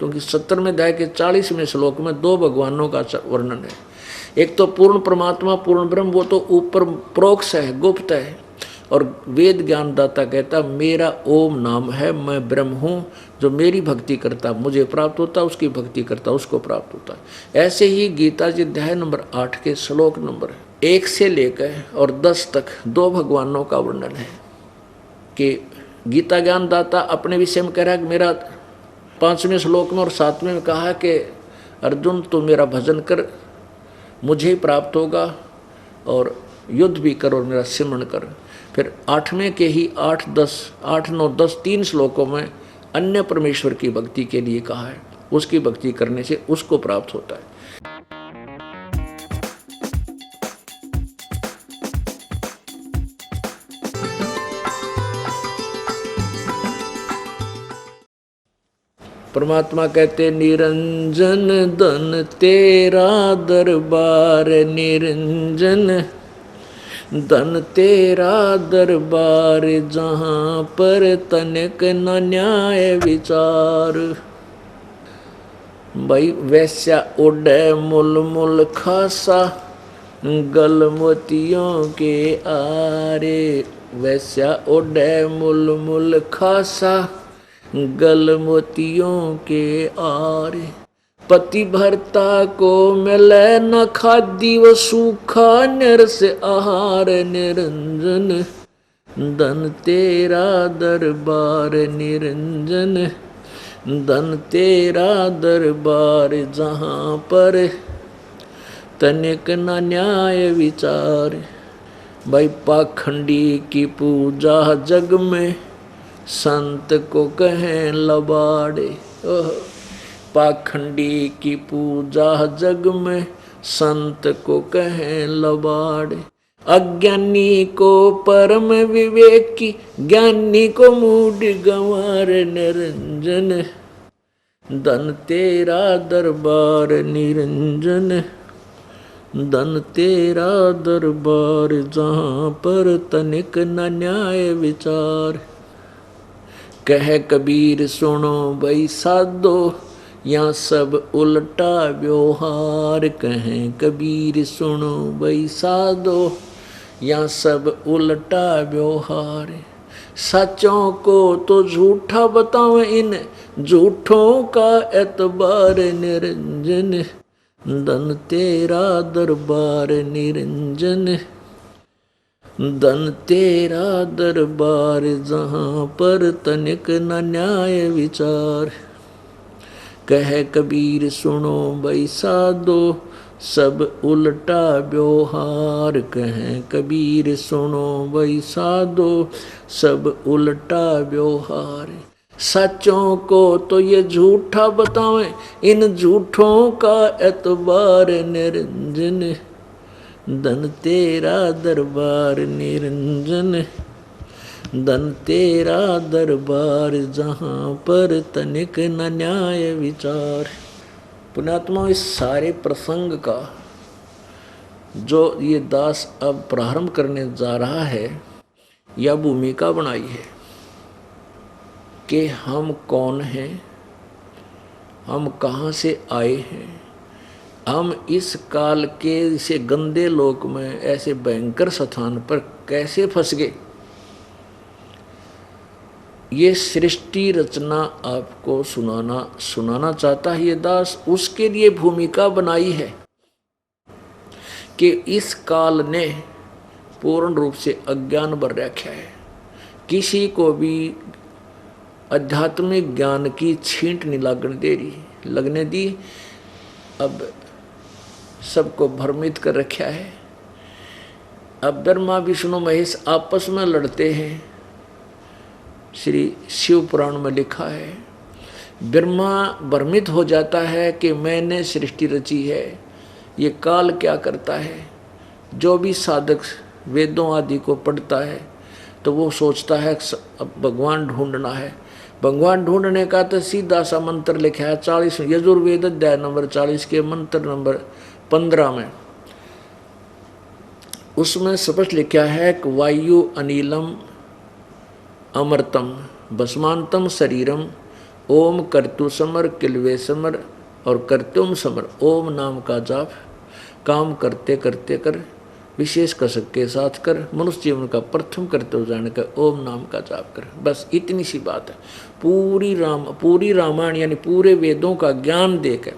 क्योंकि 70वें अध्याय के 40वें श्लोक में दो भगवानों का वर्णन है। एक तो पूर्ण परमात्मा पूर्ण ब्रह्म, वो तो ऊपर प्रोक्ष है, गुप्त है, और वेद ज्ञानदाता कहता मेरा ओम नाम है, मैं ब्रह्म हूँ, जो मेरी भक्ति करता मुझे प्राप्त होता, उसकी भक्ति करता उसको प्राप्त होता है। ऐसे ही गीता जी अध्याय नंबर 8 के श्लोक नंबर 1 से लेकर और 10 तक दो भगवानों का वर्णन है कि गीता ज्ञानदाता अपने विषय में कह रहा है कि मेरा 5वें श्लोक में और 7वें में कहा है कि अर्जुन तू मेरा भजन कर, मुझे ही प्राप्त होगा, और युद्ध भी कर और मेरा सिमरण कर। फिर 8वें के ही 8, 10, 8, 9, 10 3 श्लोकों में अन्य परमेश्वर की भक्ति के लिए कहा है, उसकी भक्ति करने से उसको प्राप्त होता है। परमात्मा कहते निरंजन धन तेरा दरबार, निरंजन धन तेरा दरबार, जहाँ पर तनिक न न्याय विचार। भाई वैश्या उड़े मुल मुल खासा, गलमोतियों के आरे। वैश्या उड़े मुल मुल खासा, गलमोतियों के आरे। पति भरता को मिले न खादी, वो सूखा निरस आहार। निरंजन धन तेरा दरबार, निरंजन धन तेरा दरबार, जहाँ पर तनिक न न्याय विचार। भाई पाखंडी की पूजा जग में, संत को कहें लबाड़े। पाखंडी की पूजा जग में, संत को कहें लबाड़े। अज्ञानी को परम विवेकी, ज्ञानी को मूढ़ गंवार। निरंजन धन तेरा दरबार, निरंजन धन तेरा दरबार, जहाँ पर तनिक न न्याय विचार। कह कबीर सुनो भाई साधो, यहाँ सब उल्टा व्यवहार। कहें कबीर सुनो भाई साधो, यहाँ सब उल्टा व्यवहार। सच्चों को तो झूठा बताओ, इन झूठों का एतबार। निरंजन धन तेरा दरबार, निरंजन धन तेरा दरबार, जहाँ पर तनिक न न्याय विचार। कह कबीर सुनो भाई साधो, सब उल्टा व्यवहार। कहें कबीर सुनो भाई साधो, सब उल्टा व्यवहार। सच्चों को तो ये झूठा बतावें, इन झूठों का एतबार। निरंजन धन तेरा दरबार, निरंजन धन तेरा दरबार, जहाँ पर तनिक न न्याय विचार। पुण्यात्मा, इस सारे प्रसंग का जो ये दास अब प्रारंभ करने जा रहा है, यह भूमिका बनाई है कि हम कौन हैं, हम कहाँ से आए हैं, हम इस काल के इसे गंदे लोक में ऐसे भयंकर स्थान पर कैसे फंस गए। ये सृष्टि रचना आपको सुनाना चाहता है ये दास। उसके लिए भूमिका बनाई है कि इस काल ने पूर्ण रूप से अज्ञान भर रखा है। किसी को भी आध्यात्मिक ज्ञान की छींट नहीं लगने दी। अब सबको भ्रमित कर रखा है। अब ब्रह्मा विष्णु महेश आपस में लड़ते हैं। श्री शिव पुराण में लिखा है, ब्रह्मा भ्रमित हो जाता है कि मैंने सृष्टि रची है, ये काल क्या करता है। जो भी साधक वेदों आदि को पढ़ता है तो वो सोचता है अब भगवान ढूंढना है। भगवान ढूंढने का तो सीधा सा मंत्र लिखा है 40 यजुर्वेद अध्याय नंबर 40 के मंत्र नंबर 15 में। उसमें स्पष्ट लिखा है कि वायु अनिलम अमृतम भस्मांतम शरीरम ओम करतु समर किलवे समर और करतुम समर, ओम नाम का जाप काम करते करते कर, विशेष कसक के साथ कर, मनुष्य जीवन का प्रथम कर्तव्य जानकर ओम नाम का जाप कर। बस इतनी सी बात है। पूरी रामायण यानी पूरे वेदों का ज्ञान देकर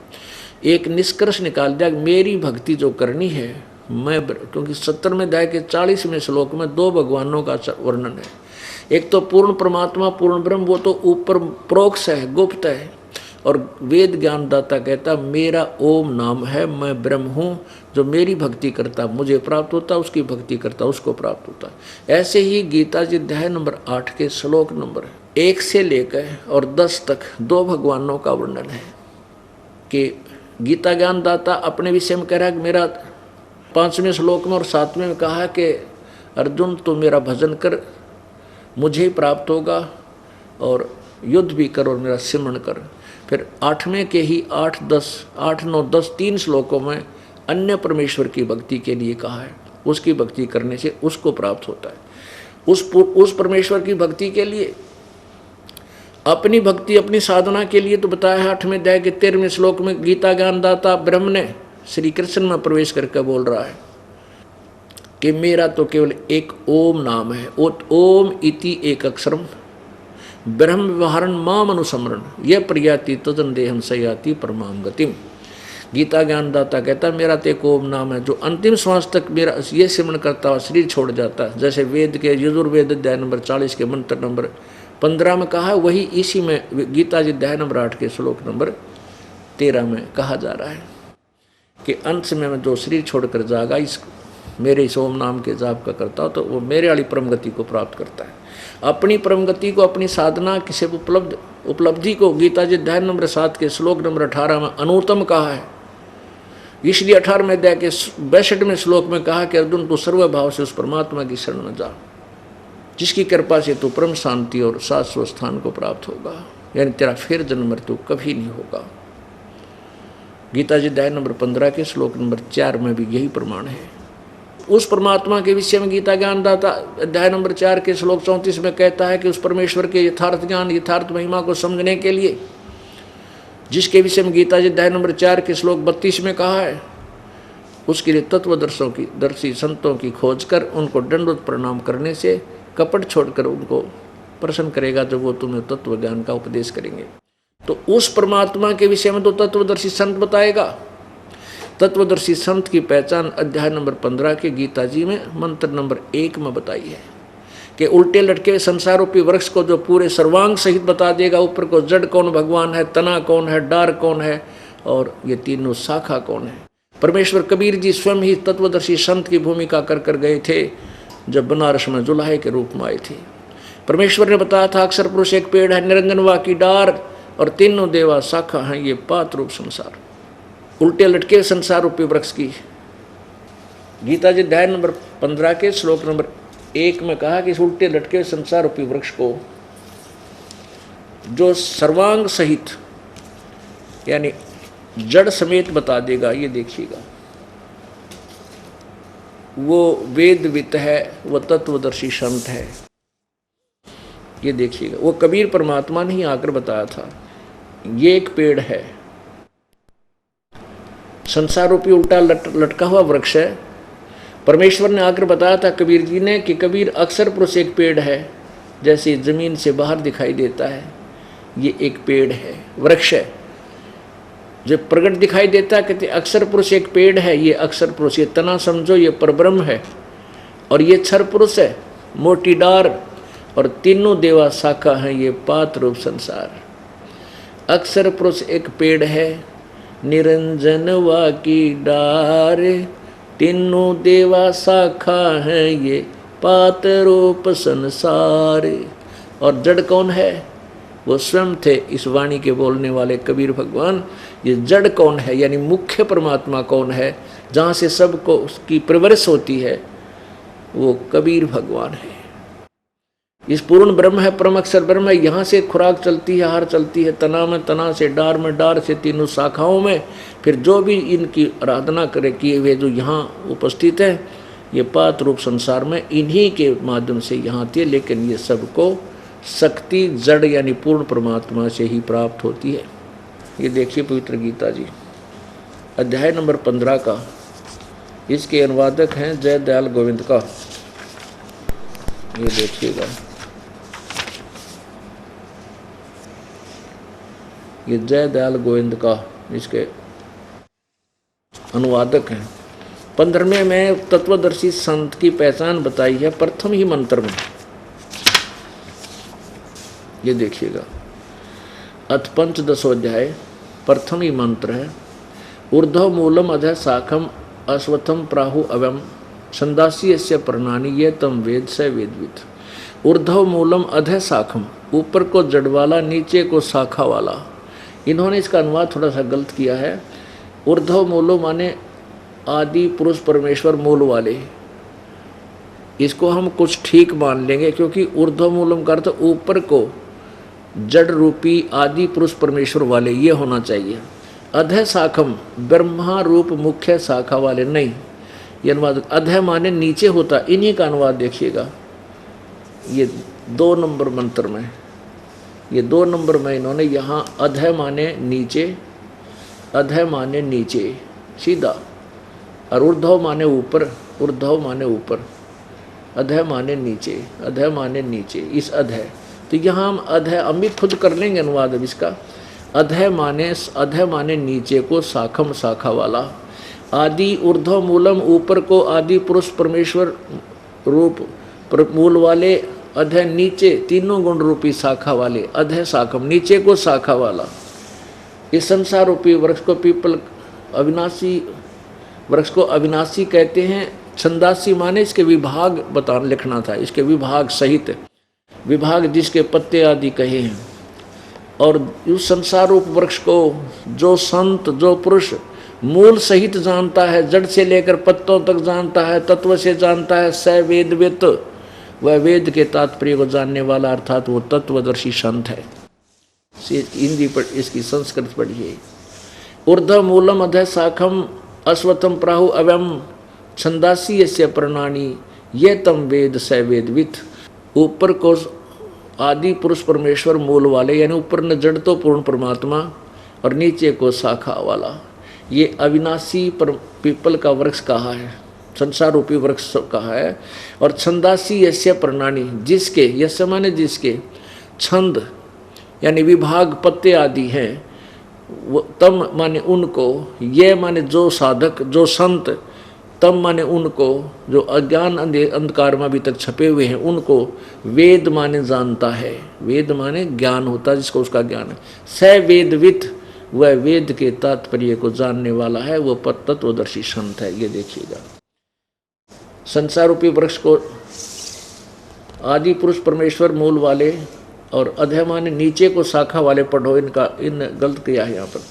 एक निष्कर्ष निकाल दिया, मेरी भक्ति जो करनी है मैं, क्योंकि 70वें अध्याय के 40वें श्लोक में 2 भगवानों का वर्णन है। एक तो पूर्ण परमात्मा पूर्ण ब्रह्म, वो तो ऊपर प्रोक्ष है, गुप्त है, और वेद ज्ञानदाता कहता मेरा ओम नाम है, मैं ब्रह्म हूँ, जो मेरी भक्ति करता मुझे प्राप्त होता, उसकी भक्ति करता उसको प्राप्त होता। ऐसे ही गीता जी अध्याय नंबर 8 के श्लोक नंबर 1 से लेकर और 10 तक 2 भगवानों का वर्णन है कि गीता ज्ञानदाता अपने विषय में कह रहा है कि मेरा 5वें श्लोक में और 7वें में कहा है कि अर्जुन तो मेरा भजन कर, मुझे ही प्राप्त होगा, और युद्ध भी कर और मेरा सिमरण कर। फिर 8वें के ही 8, 9, 10 3 श्लोकों में अन्य परमेश्वर की भक्ति के लिए कहा है, उसकी भक्ति करने से उसको प्राप्त होता है। उस परमेश्वर की भक्ति के लिए, अपनी भक्ति अपनी साधना के लिए तो बताया है 8वें अध्याय के 13वें श्लोक में। गीता ज्ञानदाता ब्रह्म ने श्री कृष्ण में प्रवेश करके बोल रहा है कि मेरा तो केवल एक ओम नाम है, ओम इति एक अक्षरम ब्रह्म व्यवहारन माम अनुसमरण यह प्रयाति तदन देहम सयाति परमाम गतिम। गीता ज्ञानदाता कहता मेरा तो एक ओम नाम है, जो अंतिम श्वास तक मेरा ये सिमरण करता हुआ शरीर छोड़ जाता है। जैसे वेद के यजुर्वेद अध्याय नंबर 40 के मंत्र नंबर 15 में कहा है, वही इसी में गीता जी अध्याय नंबर 8 के श्लोक नंबर 13 में कहा जा रहा है कि अंत में मैं जो शरीर छोड़कर जागा इस मेरे इस ओम नाम के जाप का करता हूँ, तो वो मेरे वाली परम गति को प्राप्त करता है। अपनी परम गति को, अपनी साधना किसी उपलब्धि को गीता जी अध्याय नंबर 7 के श्लोक नंबर 18 में अनुत्तम कहा है। इसलिए 18वें अध्याय के 62वें श्लोक में कहा कि अर्जुन तू सर्वभाव से उस परमात्मा की शरण में जा, जिसकी कृपा से तू परम शांति और शाश्वत स्थान को प्राप्त होगा, यानी तेरा फिर जन्म मृत्यु कभी नहीं होगा। गीता जी अध्याय नंबर 15 के श्लोक नंबर 4 में भी यही प्रमाण है। उस परमात्मा के विषय में गीता ज्ञानदाता अध्याय नंबर 4 के श्लोक 34 में कहता है कि उस परमेश्वर के यथार्थ ज्ञान यथार्थ महिमा को समझने के लिए, जिसके विषय में गीता जी अध्याय नंबर 4 के श्लोक 32 में कहा है, उसके लिए तत्वदर्शी संतों की खोज कर उनको दंडवत प्रणाम करने से कपट छोड़कर उनको प्रसन्न करेगा, जब वो तुम्हें तत्व ज्ञान का उपदेश करेंगे। तो उस परमात्मा के विषय में तो तत्वदर्शी संत बताएगा। तत्वदर्शी संत की पहचान अध्याय नंबर 15 के गीता जी में मंत्र नंबर 1 में बताई है कि उल्टे लटके संसार रूपी वृक्ष को जो पूरे सर्वांग सहित बता देगा, ऊपर को जड़ कौन भगवान है, तना कौन है, डार कौन है, और ये तीनों शाखा कौन है। परमेश्वर कबीर जी स्वयं ही तत्वदर्शी संत की भूमिका कर गए थे जब बनारस में जुलाहे के रूप में आए थे। परमेश्वर ने बताया था अक्षर पुरुष एक पेड़ है, निरंजनवा की डार और तीनों देवा शाखा हैं, ये पात रूप संसार। उल्टे लटके संसार रूपी वृक्ष की गीता जी अध्याय नंबर 15 के श्लोक नंबर 1 में कहा कि इस उल्टे लटके संसार रूपी वृक्ष को जो सर्वांग सहित यानी जड़ समेत बता देगा, ये देखिएगा, वो वेदवित है, वो तत्वदर्शी संत है। ये देखिएगा, वो कबीर परमात्मा ने ही आकर बताया था, ये एक पेड़ है, संसार रूपी उल्टा लटका हुआ वृक्ष है। परमेश्वर ने आकर बताया था कबीर जी ने कि कबीर अक्षर पुरुष एक पेड़ है, जैसे जमीन से बाहर दिखाई देता है, ये एक पेड़ है, वृक्ष है। जब प्रकट दिखाई देता है कहते अक्षर पुरुष एक पेड़ है, ये अक्षर पुरुष, ये तना समझो ये परब्रह्म है, और ये क्षर पुरुष है, मोटी डार, और तीनों देवा शाखा हैं, ये पात रूप संसार। अक्षर पुरुष एक पेड़ है, निरंजनवा की डार, तीनों देवा शाखा हैं, ये पात रूप संसार। और जड़ कौन है? वो स्वयं थे इस वाणी के बोलने वाले कबीर भगवान। ये जड़ कौन है यानी मुख्य परमात्मा कौन है, जहाँ से सबको उसकी प्रवृत्ति होती है, वो कबीर भगवान है। इस पूर्ण ब्रह्म है, परम अक्षर ब्रह्म है, यहाँ से खुराक चलती है, आहार चलती है, तना में तना से, डार में डार से, तीनों शाखाओं में। फिर जो भी इनकी आराधना करे किए हुए जो यहाँ उपस्थित है, ये पात रूप संसार में इन्हीं के माध्यम से यहाँ आती है। लेकिन ये सबको शक्ति जड़ यानी पूर्ण परमात्मा से ही प्राप्त होती है। ये देखिए पवित्र गीता जी अध्याय नंबर 15 का, इसके अनुवादक हैं जय दयाल गोविंद का। ये देखिएगा, ये जय दयाल गोविंद का इसके अनुवादक हैं। 15वें में तत्वदर्शी संत की पहचान बताई है प्रथम ही मंत्र में। ये देखिएगा, अथ पंचदशोध्याय प्रथम ही मंत्र है। ऊर्ध्व मूलम अधः शाखम अश्वत्थम प्राहु अवम छंदासी यस्य प्रणानी ये तम वेद से वेदविद। ऊर्ध्व मूलम अधः शाखम, ऊपर को जड़ वाला, नीचे को शाखा वाला। इन्होंने इसका अनुवाद थोड़ा सा गलत किया है। ऊर्ध्व मूलो माने आदि पुरुष परमेश्वर मूल वाले, इसको हम कुछ ठीक मान लेंगे, क्योंकि ऊर्ध्व मूलम का अर्थ ऊपर को जड़ रूपी आदि पुरुष परमेश्वर वाले, ये होना चाहिए। अधः शाखम, ब्रह्मा रूप मुख्य शाखा वाले नहीं, ये अनुवाद। अधः माने नीचे होता, इन्हीं का अनुवाद देखिएगा। ये 2 नंबर मंत्र में, ये 2 नंबर में इन्होंने यहाँ अधः माने नीचे, अधः माने नीचे सीधा, और ऊर्ध्व माने ऊपर, ऊर्ध्व माने ऊपर, अधः माने नीचे, अधः माने नीचे, इस अधः। तो यहाँ हम अधः अमित खुद कर लेंगे अनुवाद अब इसका। अधः माने नीचे को, शाखम शाखा वाला, आदि ऊर्ध्व मूलम ऊपर को आदि पुरुष परमेश्वर रूप मूल वाले, अधः नीचे तीनों गुण रूपी शाखा वाले, अधः शाखम नीचे को शाखा वाला। इस संसार रूपी वृक्ष को पीपल अविनाशी वृक्ष को अविनाशी कहते हैं। छंदासी माने इसके विभाग बता लिखना था, इसके विभाग सहित, विभाग जिसके पत्ते आदि कहे हैं। और उस संसार रूप वृक्ष को जो संत, जो पुरुष मूल सहित जानता है, जड़ से लेकर पत्तों तक जानता है, तत्व से जानता है, स वेदवित, वह वेद के तात्पर्य को जानने वाला, अर्थात वो तत्वदर्शी संत है। हिंदी पर इसकी संस्कृत पढ़िए। ऊर्ध्व मूलम अधः शाखम अश्वत्थम प्राहु अव्यम छंदासी यस्य प्रणानी ये तम वेद स वेदवित। ऊपर को आदि पुरुष परमेश्वर मूल वाले, यानी ऊपर न जड़ तो पूर्ण परमात्मा, और नीचे को शाखा वाला। ये अविनाशी पीपल का वृक्ष कहा है, संसार रूपी वृक्ष कहा है। और छंदासी यस्य प्रणानी, जिसके, यस्य माने जिसके, छंद यानी विभाग पत्ते आदि हैं, वो तम माने उनको, ये माने जो साधक, जो संत, तम माने उनको, जो अज्ञान अंधकार में अभी तक छपे हुए हैं, उनको वेद माने जानता है। वेद माने ज्ञान होता है जिसको, उसका ज्ञान है। स वेदवित, वह वेद के तात्पर्य को जानने वाला है, वो तत्वदर्शी संत है। ये देखिएगा, संसार रूपी वृक्ष को आदि पुरुष परमेश्वर मूल वाले, और अधः माने नीचे को शाखा वाले पढ़ो, इनका इन गलत किया है यहाँ पर।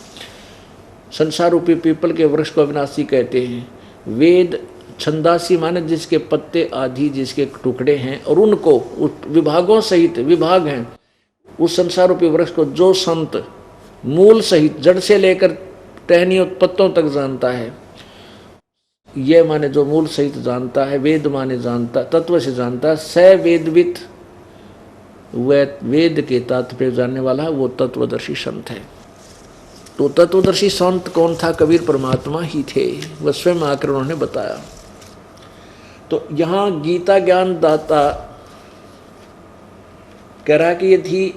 संसार रूपी पीपल के वृक्ष को अविनाशी कहते हैं। वेद छंदासी माने जिसके पत्ते आदि, जिसके टुकड़े हैं, और उनको विभागों सहित, विभाग हैं उस संसार रूपी वृक्ष को, जो संत मूल सहित जड़ से लेकर टहनियों पत्तों तक जानता है। ये माने जो मूल सहित जानता है, वेद माने जानता, तत्व से जानता है। स वेदवित, वह वेद के तात्पर्य जानने वाला है, वो तत्वदर्शी संत है। तो तत्वदर्शी संत कौन था? कबीर परमात्मा ही थे, वह स्वयं आकर उन्होंने बताया। तो यहाँ गीता ज्ञान दाता कह रहा कि यदि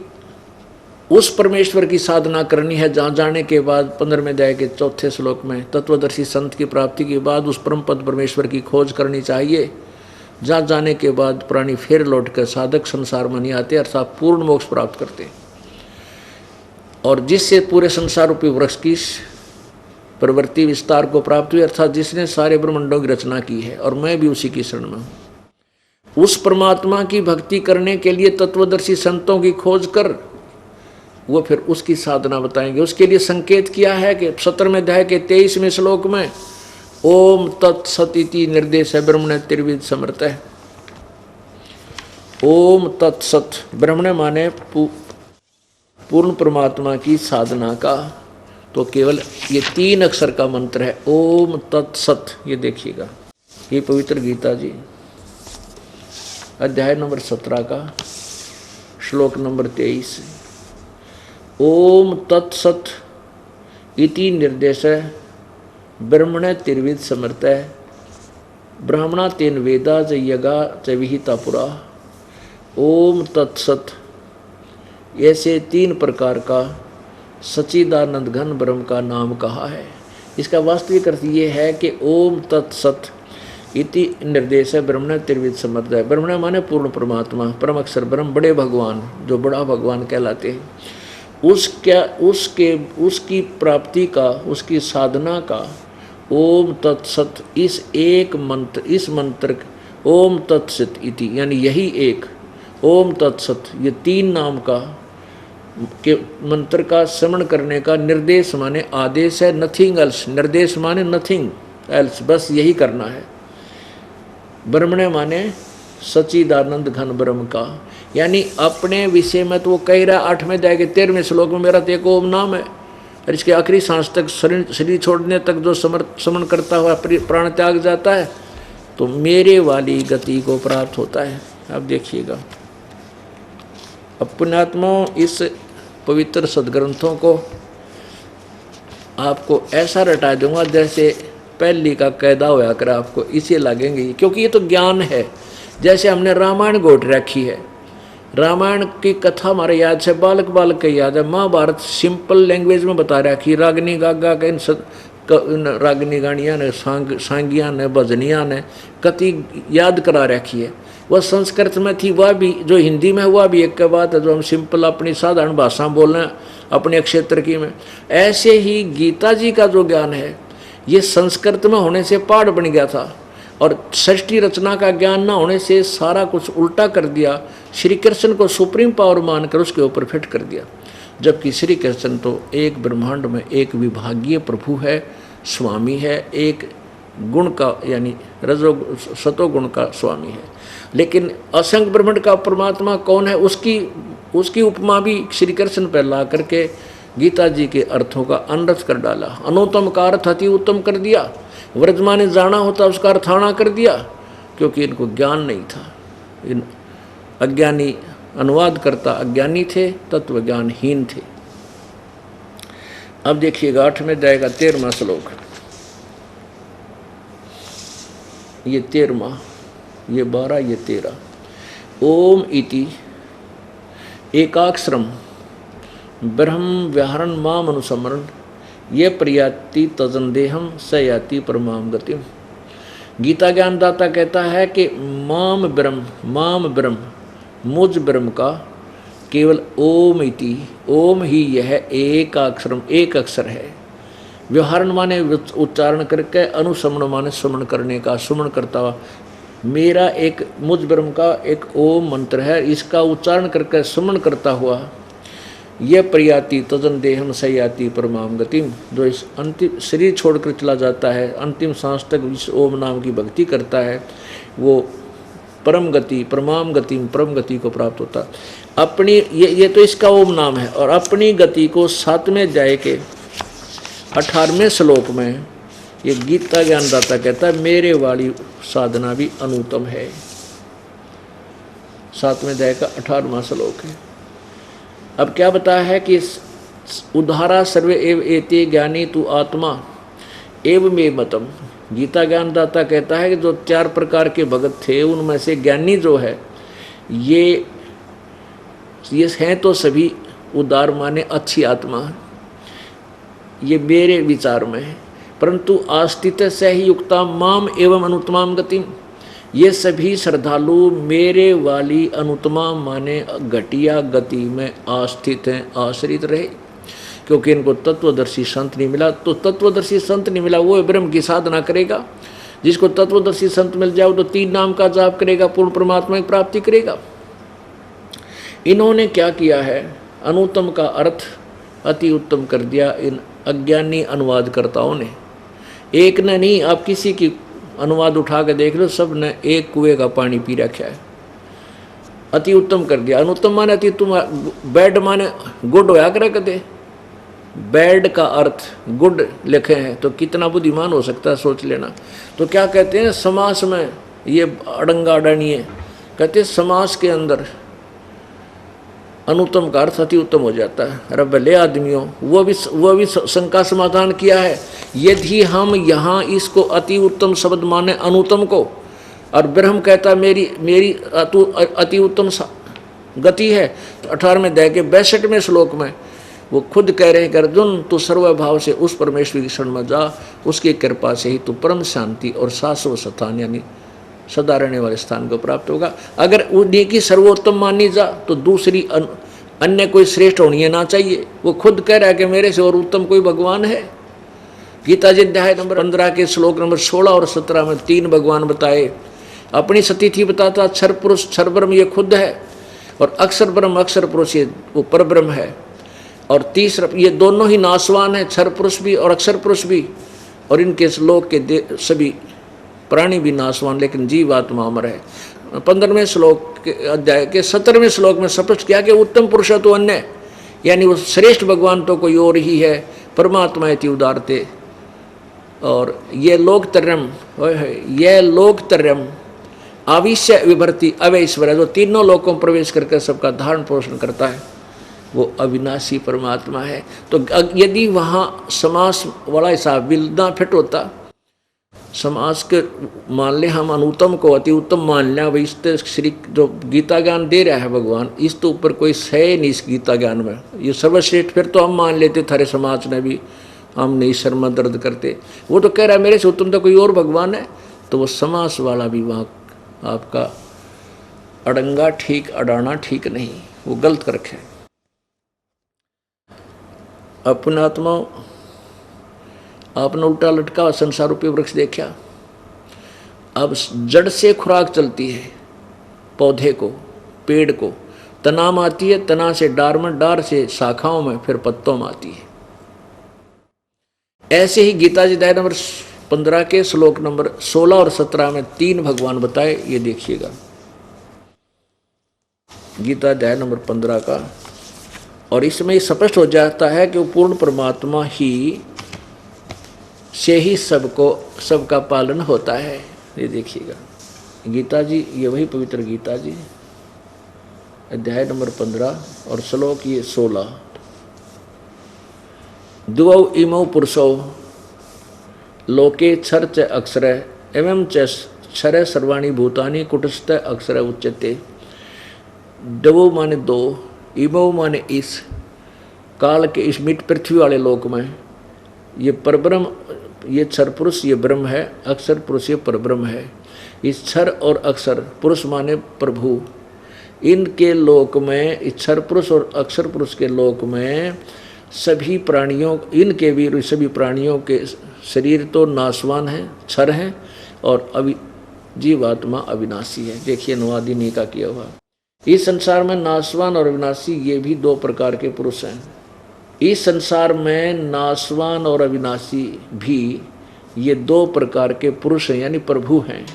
उस परमेश्वर की साधना करनी है, जहाँ जाने के बाद 15वें अध्याय के 4थे श्लोक में तत्वदर्शी संत की प्राप्ति के बाद उस परम पद परमेश्वर की खोज करनी चाहिए, जहाँ जाने के बाद प्राणी फिर लौटकर साधक संसार में नहीं आते, अर्थात पूर्ण मोक्ष प्राप्त करते, और जिससे पूरे संसार रूपी वृक्ष की प्रवृत्ति विस्तार को प्राप्त हुई, अर्थात जिसने सारे ब्रह्मांडों की रचना की है, और मैं भी उसी की शरण में हूँ। उस परमात्मा की भक्ति करने के लिए तत्वदर्शी संतों की खोज कर वो फिर उसकी साधना बताएंगे। उसके लिए संकेत किया है कि 17वें अध्याय के 23वें श्लोक में ओम तत्सति निर्देश है ब्रह्मण त्रिविध समर्थ है। ओम तत्सत, ब्रह्मण माने पूर्ण परमात्मा की साधना का, तो केवल ये 3 अक्षर का मंत्र है, ओम तत्सत। ये देखिएगा, ये पवित्र गीता जी अध्याय नंबर 17 का श्लोक नंबर 23। ओम तत्सत इति निर्देश ब्रह्मण त्रिविध समर्थ ब्राह्मणा तेन वेदा च यगा च विहिता पुरा। ओम तत्सत ऐसे 3 प्रकार का सच्चिदानंद घन ब्रह्म का नाम कहा है। इसका वास्तविक अर्थ ये है कि ओम तत्सत इति निर्देश है ब्रह्मण त्रिविध समर्थ है। ब्रह्मण माने पूर्ण परमात्मा, परम अक्षर ब्रह्म, बड़े भगवान, जो बड़ा भगवान कहलाते हैं। उसकी प्राप्ति का, उसकी साधना का ओम तत्सत, इस एक मंत्र, इस मंत्र ओम तत्सत इति यानी यही एक ओम तत्सत, ये 3 नाम का के मंत्र का श्रवण करने का निर्देश माने आदेश है, नथिंग एल्स। निर्देश माने नथिंग एल्स, बस यही करना है। ब्रह्मण्य माने सच्चिदानंद घन ब्रह्म का, यानी अपने विषय में तो वो कह रहा 8वें अध्याय के 13वें श्लोक में मेरा तो एक ओम नाम है, और इसके आखिरी सांस तक शरीर छोड़ने तक जो समन करता हुआ प्राण त्याग जाता है तो मेरे वाली गति को प्राप्त होता है। अब देखिएगा, अब पुण्यात्माओं इस पवित्र सदग्रंथों को आपको ऐसा रटा दूंगा जैसे पहली का कैदा होया कर आपको इसे लगेंगे, क्योंकि ये तो ज्ञान है। जैसे हमने रामायण गोट रखी है, रामायण की कथा हमारे याद से बालक बालक के याद है। महाभारत सिंपल लैंग्वेज में बता रखी, रागनी गागा के इन रागनी गानियाँ ने, सांगियाँ ने, भजनियाँ ने कति याद करा रखी है। वह संस्कृत में थी, वह भी जो हिंदी में हुआ भी एक के बात है, जो हम सिंपल अपनी साधारण भाषा बोल रहे हैं अपने क्षेत्र की में। ऐसे ही गीता जी का जो ज्ञान है ये संस्कृत में होने से पाठ बन गया था, और सृष्टि रचना का ज्ञान ना होने से सारा कुछ उल्टा कर दिया। श्री कृष्ण को सुप्रीम पावर मानकर उसके ऊपर फिट कर दिया, जबकि श्री कृष्ण तो एक ब्रह्मांड में एक विभागीय प्रभु है, स्वामी है, एक गुण का यानी रजो सतो गुण का स्वामी है। लेकिन असंख्य ब्रह्मांड का परमात्मा कौन है, उसकी उपमा भी श्री कृष्ण पर ला करके गीता जी के अर्थों का अनर्थ कर डाला। अनुत्तम का अर्थ अति उत्तम कर दिया, वर्तमान में जाना होता उसका अर्थाना कर दिया, क्योंकि इनको ज्ञान नहीं था। इन अज्ञानी अनुवाद करता अज्ञानी थे, तत्व ज्ञानहीन थे। अब देखिएगा 8वें अध्याय का 13वां श्लोक, ये 13वां, ये 12, ये 13। ओम इति एकाक्षरम ब्रह्म व्याहरण माम अनुसमरण ये प्रयाति तजनदेहम स याति परमाम गतिम। गीता ज्ञानदाता कहता है कि माम ब्रह्म मुझ ब्रह्म का केवल ओम इति, ओम ही यह एक अक्षर है। व्यवहारण माने उच्चारण करके, अनुसमण माने सुमन करने का, सुमन करता हुआ मेरा एक मुझ ब्रह्म का एक ओम मंत्र है, इसका उच्चारण करके सुमन करता हुआ यह प्रयाति तजन देहम सयाति परमाम गतिम, जो इस अंतिम शरीर छोड़कर चला जाता है, अंतिम सांस तक इस ओम नाम की भक्ति करता है, वो परम गति परमाम गति परम गति को प्राप्त होता है। अपनी ये तो इसका ओम नाम है, और अपनी गति को 7वें अध्याय के 18वें श्लोक में ये गीता ज्ञानदाता कहता है मेरे वाली साधना भी अनुत्तम है। 7वें अध्याय का 18वां श्लोक है। अब क्या बताया है कि उद्धारा सर्वे एव एते ज्ञानी तु आत्मा एव मे मतम। गीता ज्ञानदाता कहता है कि जो 4 प्रकार के भगत थे उनमें से ज्ञानी जो है ये हैं तो सभी उदार माने अच्छी आत्मा, ये मेरे विचार में है। परंतु आस्तित से ही युक्ता माम एवं अनुत्तमाम गतिम, ये सभी श्रद्धालु मेरे वाली अनुत्तमा माने घटिया गति में आस्थित हैं, आश्रित रहे, क्योंकि इनको तत्वदर्शी संत नहीं मिला। तो तत्वदर्शी संत नहीं मिला वो ब्रह्म की साधना करेगा। जिसको तत्वदर्शी संत मिल जाए तो 3 नाम का जाप करेगा, पूर्ण परमात्मा की प्राप्ति करेगा। इन्होंने क्या किया है, अनुत्तम का अर्थ अति उत्तम कर दिया इन अज्ञानी अनुवादकर्ताओं ने। एक ने नहीं, आप किसी की अनुवाद उठा के देख लो, सब ने एक कुएं का पानी पी रखा है, अति उत्तम कर दिया। अनुत्तम माने अति उत्तम, बैड माने गुड होया करे कदे, बैड का अर्थ गुड लिखे हैं तो कितना बुद्धिमान हो सकता है सोच लेना। तो क्या कहते हैं समास में, ये अड़ंगा अड़नी है, कहते हैं समास के अंदर अनुत्तम का अर्थ अति उत्तम हो जाता है। अरे भले आदमियों, वो भी शंका समाधान किया है। यदि हम यहाँ इसको अति उत्तम शब्द माने अनुत्तम को, और ब्रह्म कहता मेरी अति उत्तम गति है, तो 18वें अध्याय के 62वें श्लोक में वो खुद कह रहे हैं कि अर्जुन तू सर्वभाव से उस परमेश्वर की शरण में जा, उसकी कृपा से ही तू परम शांति और शाश्वत स्थान यानी सदा रहने वाले स्थान को प्राप्त होगा। अगर उन्हीं की सर्वोत्तम मानी जा तो दूसरी अन्य कोई श्रेष्ठ होनी ना चाहिए। वो खुद कह रहा है कि मेरे से और उत्तम कोई भगवान है। गीता जी अध्याय नंबर 15 के श्लोक नंबर 16 और 17 में 3 भगवान बताए। अपनी सतिथि बताता क्षर पुरुष क्षर ब्रह्म ये खुद है, और अक्षर ब्रह्म अक्षर पुरुष ये वो पर ब्रह्म है, और तीसरा ये दोनों ही नाशवान है, क्षर पुरुष भी और अक्षर पुरुष भी, और इनके श्लोक के सभी प्राणी भी नाशवान, लेकिन जीव आत्मा अमर है। 15वें श्लोक के अध्याय के 17वें श्लोक में स्पष्ट किया कि उत्तम पुरुष तो अन्य, यानी वो श्रेष्ठ भगवान तो कोई और ही है, परमात्मा इति उदारते। और ये लोकतर्यम आविश्य विभर्ति अवैश्वर, जो तीनों लोकों में प्रवेश करके सबका धारण पोषण करता है, वो अविनाशी परमात्मा है। तो यदि वहाँ समास वाला हिसाब बिल्दा फिट होता, समास के मान ले हम अनुत्तम को अति उत्तम मान लिया, वही इस श्री जो गीता ज्ञान दे रहा है भगवान, इस तो ऊपर कोई है नहीं इस गीता ज्ञान में, ये सर्वश्रेष्ठ। फिर तो हम मान लेते थारे समाज ने भी, हम नहीं शर्मा दर्द करते। वो तो कह रहा है मेरे से उत्तम तो कोई और भगवान है, तो वो समास वाला भी वहाँ आपका अड़ंगा ठीक अड़ाना ठीक नहीं, वो गलत कर रखे। अपना आत्मा आपने उल्टा लटका संसार रूपी वृक्ष देखा। अब जड़ से खुराक चलती है पौधे को, पेड़ को, तना में आती है, तना से डार में, डार से शाखाओं में, फिर पत्तों में आती है। ऐसे ही गीता जी अध्याय नंबर 15 के श्लोक नंबर 16 और 17 में 3 भगवान बताए। ये देखिएगा गीता अध्याय नंबर 15 का, और इसमें स्पष्ट हो जाता है कि वो पूर्ण परमात्मा ही से ही सबका पालन होता है। ये देखिएगा गीता जी, ये वही पवित्र गीता जी अध्याय नंबर 15 और श्लोक ये 16। द्वौ इमौ पुरुषौ लोके क्षर च अक्षर एवं च क्षर सर्वाणि भूतानि कुटस्थ अक्षर उच्यते। द्वौ माने दो, इमौ माने इस काल के इस मिट पृथ्वी वाले लोक में ये परब्रह्म, ये क्षर पुरुष ये ब्रह्म है, अक्षर पुरुष ये परब्रह्म है। इस क्षर और अक्षर पुरुष माने प्रभु, इनके लोक में, इस क्षर पुरुष और अक्षर पुरुष के लोक में सभी प्राणियों, इनके भी सभी प्राणियों के शरीर तो नाशवान हैं, क्षर हैं, और जीवात्मा अविनाशी है। देखिए अनुवादिनी का किया हुआ। इस संसार में नाशवान और अविनाशी ये भी 2 प्रकार के पुरुष हैं। इस संसार में नाशवान और अविनाशी भी ये 2 प्रकार के पुरुष हैं, यानी प्रभु हैं।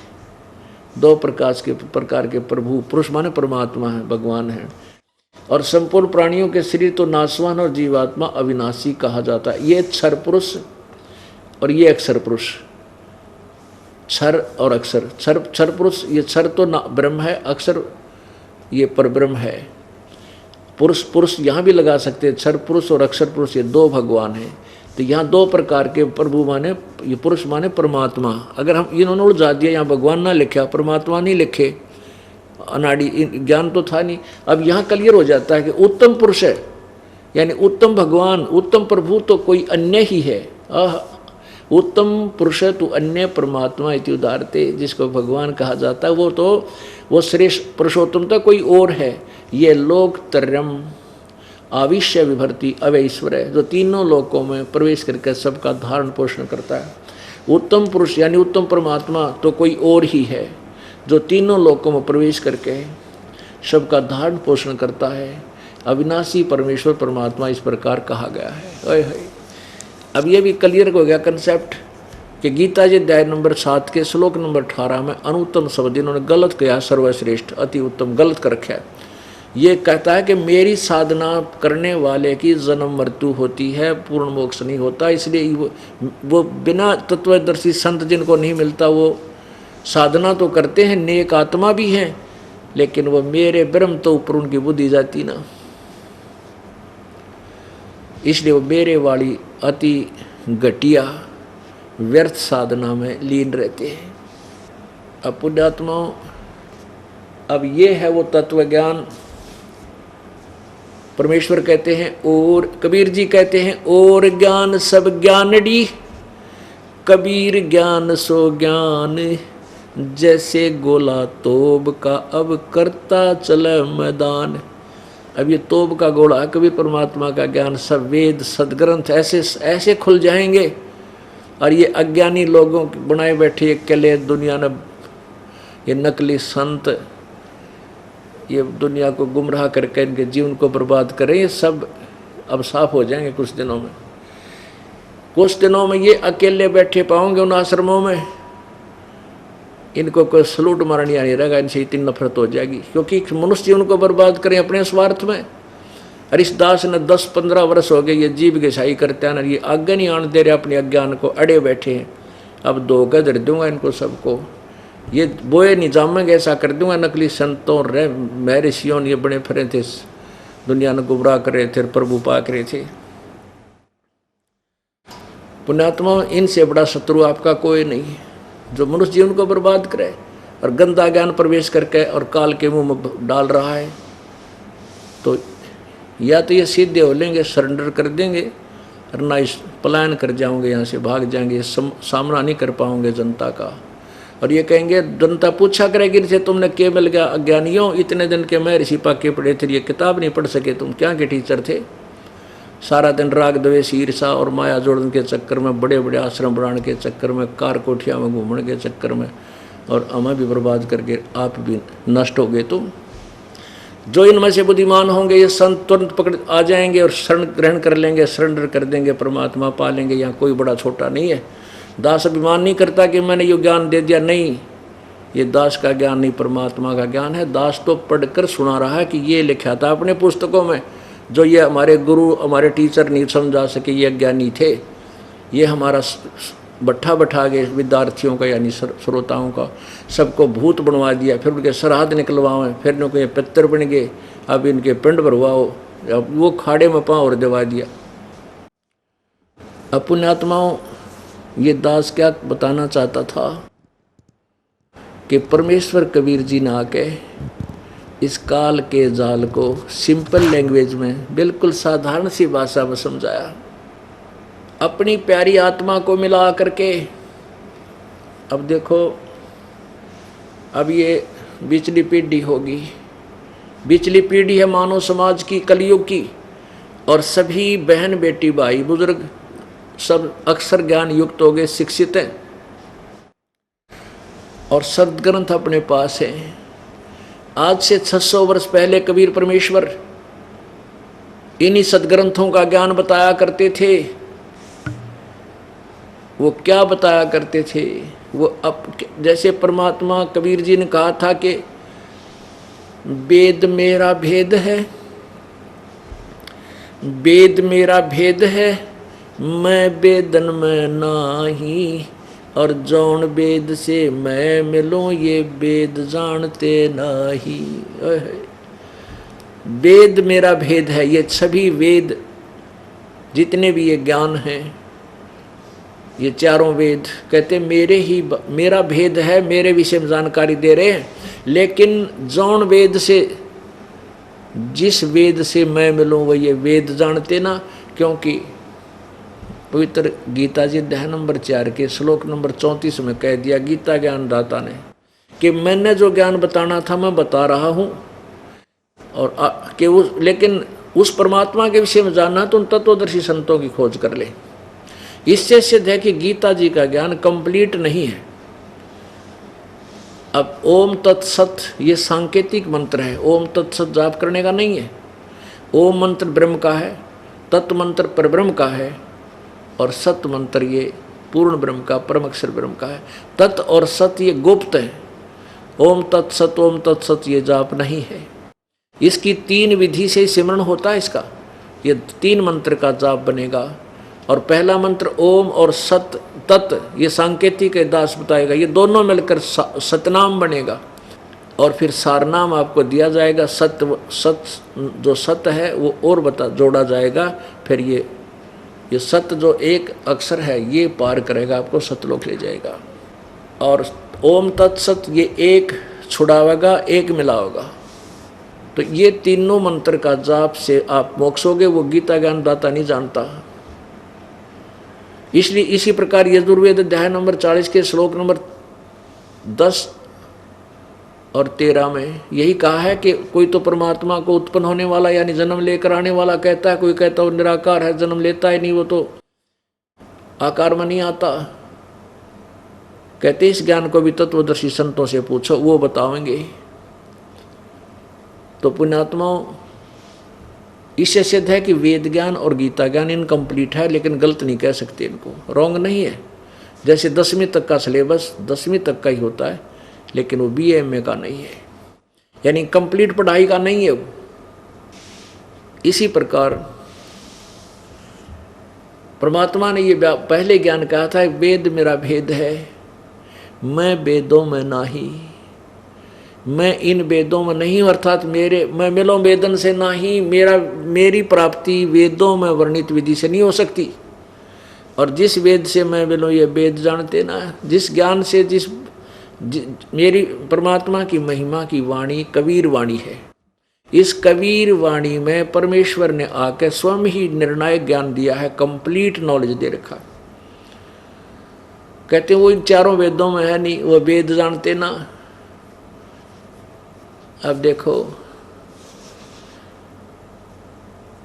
2 प्रकार के प्रभु, पुरुष माने परमात्मा है, भगवान है। और संपूर्ण प्राणियों के शरीर तो नाशवान और जीवात्मा अविनाशी कहा जाता है। ये क्षर पुरुष और ये अक्षर पुरुष, क्षर और अक्षर। क्षर पुरुष ये क्षर तो ब्रह्म है, अक्षर ये परब्रह्म है। पुरुष यहाँ भी लगा सकते हैं, क्षर पुरुष और अक्षर पुरुष ये 2 भगवान हैं। तो यहाँ 2 प्रकार के प्रभु माने, ये पुरुष माने परमात्मा। अगर हम इन्होंने उलझा दिया, यहाँ भगवान ना लिखा, परमात्मा नहीं लिखे, अनाड़ी ज्ञान तो था नहीं। अब यहाँ क्लियर हो जाता है कि उत्तम पुरुष है, यानी उत्तम भगवान, उत्तम प्रभु तो कोई अन्य ही है। उत्तम पुरुष है तो अन्य परमात्मा इति उदारते, जिसको भगवान कहा जाता है, वो श्रेष्ठ पुरुषोत्तम तो कोई और है। ये लोकतर्यम आविश्य विभर्ति अवैश्वर है, जो तीनों लोकों में प्रवेश करके सबका धारण पोषण करता है। उत्तम पुरुष यानी उत्तम परमात्मा तो कोई और ही है, जो तीनों लोकों में प्रवेश करके सबका धारण पोषण करता है। अविनाशी परमेश्वर परमात्मा इस प्रकार कहा गया है। अब ये भी क्लियर हो गया कंसेप्ट कि गीता जी अध्याय नंबर 7 के श्लोक नंबर 18 में अनुत्तम शब्द इन्होंने गलत किया, सर्वश्रेष्ठ अति उत्तम गलत कर रखा है। ये कहता है कि मेरी साधना करने वाले की जन्म मृत्यु होती है, पूर्ण मोक्ष नहीं होता। इसलिए वो बिना तत्वदर्शी संत जिनको नहीं मिलता, वो साधना तो करते हैं, नेक आत्मा भी हैं, लेकिन वो मेरे ब्रह्म तो ऊपर उनकी बुद्धि जाती ना। इसलिए वो मेरे वाली अति घटिया व्यर्थ साधना में लीन रहते हैं। अब पुण्यात्माओं, अब ये है वो तत्व ज्ञान। परमेश्वर कहते हैं, और कबीर जी कहते हैं, और ज्ञान सब ज्ञानड़ी, कबीर ज्ञान सो ज्ञान, जैसे गोला तोब का अब करता चले मैदान। अब ये तोब का गोला है कबीर परमात्मा का ज्ञान। सब वेद सदग्रंथ ऐसे ऐसे खुल जाएंगे, और ये अज्ञानी लोगों के बनाए बैठे अकेले दुनिया ने, ये नकली संत ये दुनिया को गुमराह करके इनके जीवन को बर्बाद करें, ये सब अब साफ हो जाएंगे कुछ दिनों में। कुछ दिनों में ये अकेले बैठे पाओगे उन आश्रमों में, इनको कोई सलूट मारनी नहीं रहेगा, इनसे इतनी नफरत हो जाएगी, क्योंकि मनुष्य जीवन को बर्बाद करें अपने स्वार्थ में। हरीश दास ने 10-15 वर्ष हो गए ये जीव घिसाई करते हैं, ये आगे नहीं आने दे रहे, अपने अज्ञान को अड़े बैठे हैं। अब दो गदर दूंगा इनको सबको, ये बोए नहीं जामेंगे, ऐसा कर दूंगा। नकली संतों रे महर्षियों ये बड़े फिरे थे, दुनिया ने गुमराह कर रहे थे, प्रभु पाक रहे थे। पुण्यात्मा, इनसे बड़ा शत्रु आपका कोई नहीं है, जो मनुष्य जीवन को बर्बाद करे और गंदा ज्ञान प्रवेश करके और काल के मुंह में डाल रहा है। तो या तो ये सीधे हो लेंगे, सरेंडर कर देंगे, और ना इस पलायन कर जाओगे, यहाँ से भाग जाएंगे, सामना नहीं कर पाओगे जनता का। और ये कहेंगे, जनता पूछा करेगी इनसे, तुमने क्या मिल गया अज्ञानियों, इतने दिन के मैं ऋषि पाके पढ़े थे, ये किताब नहीं पढ़ सके, तुम क्या के टीचर थे। सारा दिन राग द्वेष ईर्षा और माया जोड़ने के चक्कर में, बड़े बड़े आश्रम बनाने के चक्कर में, कार कोठिया में घूमने के चक्कर में, और हमें भी बर्बाद करके आप भी नष्ट हो गए तुम। जो इनमें से बुद्धिमान होंगे ये संत तुरंत पकड़ आ जाएंगे और शरण ग्रहण कर लेंगे, सरेंडर कर देंगे, परमात्मा पा लेंगे। यहाँ कोई बड़ा छोटा नहीं है। दास अभिमान नहीं करता कि मैंने ये ज्ञान दे दिया, नहीं, ये दास का ज्ञान नहीं, परमात्मा का ज्ञान है। दास तो पढ़कर सुना रहा है कि ये लिखा था अपने पुस्तकों में, जो ये हमारे गुरु हमारे टीचर नहीं समझा सके, ये ज्ञानी थे। ये हमारा बट्ठा बैठा गए विद्यार्थियों का, यानी श्रोताओं का, सबको भूत बनवा दिया, फिर उनके श्राद्ध निकलवाओ, फिर इनके पितर बन गए, अब इनके पिंड भरवाओ, अब वो खाड़े में पाँव और दबा दिया। अब पुण्यात्माओं, ये दास क्या बताना चाहता था कि परमेश्वर कबीर जी ने आके इस काल के जाल को सिंपल लैंग्वेज में, बिल्कुल साधारण सी भाषा में समझाया, अपनी प्यारी आत्मा को मिला करके। अब देखो, अब ये बिचली पीढ़ी होगी, बिचली पीढ़ी है मानव समाज की, कलयुग की, और सभी बहन बेटी भाई बुजुर्ग सब अक्षर ज्ञान युक्त हो गए, शिक्षित हैं, और सदग्रंथ अपने पास है। आज से 600 वर्ष पहले कबीर परमेश्वर इन्हीं सदग्रंथों का ज्ञान बताया करते थे। वो क्या बताया करते थे, वो अब जैसे परमात्मा कबीर जी ने कहा था कि वेद मेरा भेद है, वेद मेरा भेद है, मैं वेदन में नाही, और जौन वेद से मैं मिलूं ये वेद जानते नाही। वेद मेरा भेद है, ये सभी वेद जितने भी ये ज्ञान हैं, ये चारों वेद कहते मेरा भेद है, मेरे विषय में जानकारी दे रहे हैं। लेकिन जौन वेद से, जिस वेद से मैं मिलूं वो ये वेद जानते ना, क्योंकि पवित्र गीता जी अध्याय नंबर 4 के श्लोक नंबर 34 में कह दिया गीता ज्ञान दाता ने कि मैंने जो ज्ञान बताना था मैं बता रहा हूँ, और लेकिन उस परमात्मा के विषय में जानना तो उन तत्वदर्शी संतों की खोज कर ले। इससे सिद्ध है कि गीता जी का ज्ञान कंप्लीट नहीं है। अब ओम तत्सत ये सांकेतिक मंत्र है, ओम तत्सत जाप करने का नहीं है। ओम मंत्र ब्रह्म का है, तत् मंत्र परब्रह्म का है, और सत मंत्र ये पूर्ण ब्रह्म का, परम अक्षर ब्रह्म का है। तत् और सत ये गुप्त है। ओम तत्सत ये जाप नहीं है। इसकी 3 विधि से सिमरण होता है इसका, ये 3 मंत्र का जाप बनेगा। और पहला मंत्र ओम और सत तत् ये सांकेतिक दास बताएगा, ये दोनों मिलकर सतनाम बनेगा। और फिर सारनाम आपको दिया जाएगा, जो सत्य है वो और जोड़ा जाएगा। फिर ये सत्य जो एक अक्षर है ये पार करेगा, आपको सतलोक ले जाएगा। और ओम तत्सत ये एक छुड़ावेगा, एक मिलावेगा। तो ये तीनों मंत्र का जाप से आप मोक्षोगे, वो गीता ज्ञान दाता नहीं जानता। इसलिए इसी प्रकार यजुर्वेद अध्याय नंबर 40 के श्लोक नंबर 10 और 13 में यही कहा है कि कोई तो परमात्मा को उत्पन्न होने वाला यानी जन्म लेकर आने वाला कहता है, कोई कहता है वो निराकार है, जन्म लेता ही नहीं, वो तो आकार में नहीं आता। कहते इस ज्ञान को भी तत्वदर्शी संतों से पूछो, वो बतावेंगे। तो पुण्यात्माओं, इससे सिद्ध है कि वेद ज्ञान और गीता ज्ञान इनकम्प्लीट है, लेकिन गलत नहीं कह सकते, इनको रॉन्ग नहीं है। जैसे 10वीं तक का सिलेबस 10वीं तक का ही होता है, लेकिन वो BA MA का नहीं है, यानी कंप्लीट पढ़ाई का नहीं है वो। इसी प्रकार परमात्मा ने ये पहले ज्ञान कहा था, वेद मेरा भेद है, मैं वेदों में नाही, मैं इन वेदों में नहीं, अर्थात मैं मिलो वेदन से नाही, मेरी प्राप्ति वेदों में वर्णित विधि से नहीं हो सकती। और जिस वेद से मैं मिलो, ये वेद जानते ना, जिस ज्ञान से मेरी परमात्मा की महिमा की वाणी कबीर वाणी है। इस कबीर वाणी में परमेश्वर ने आकर स्वयं ही निर्णायक ज्ञान दिया है, कंप्लीट नॉलेज दे रखा। कहते वो इन चारों वेदों में है नहीं, वो वेद जानते ना। अब देखो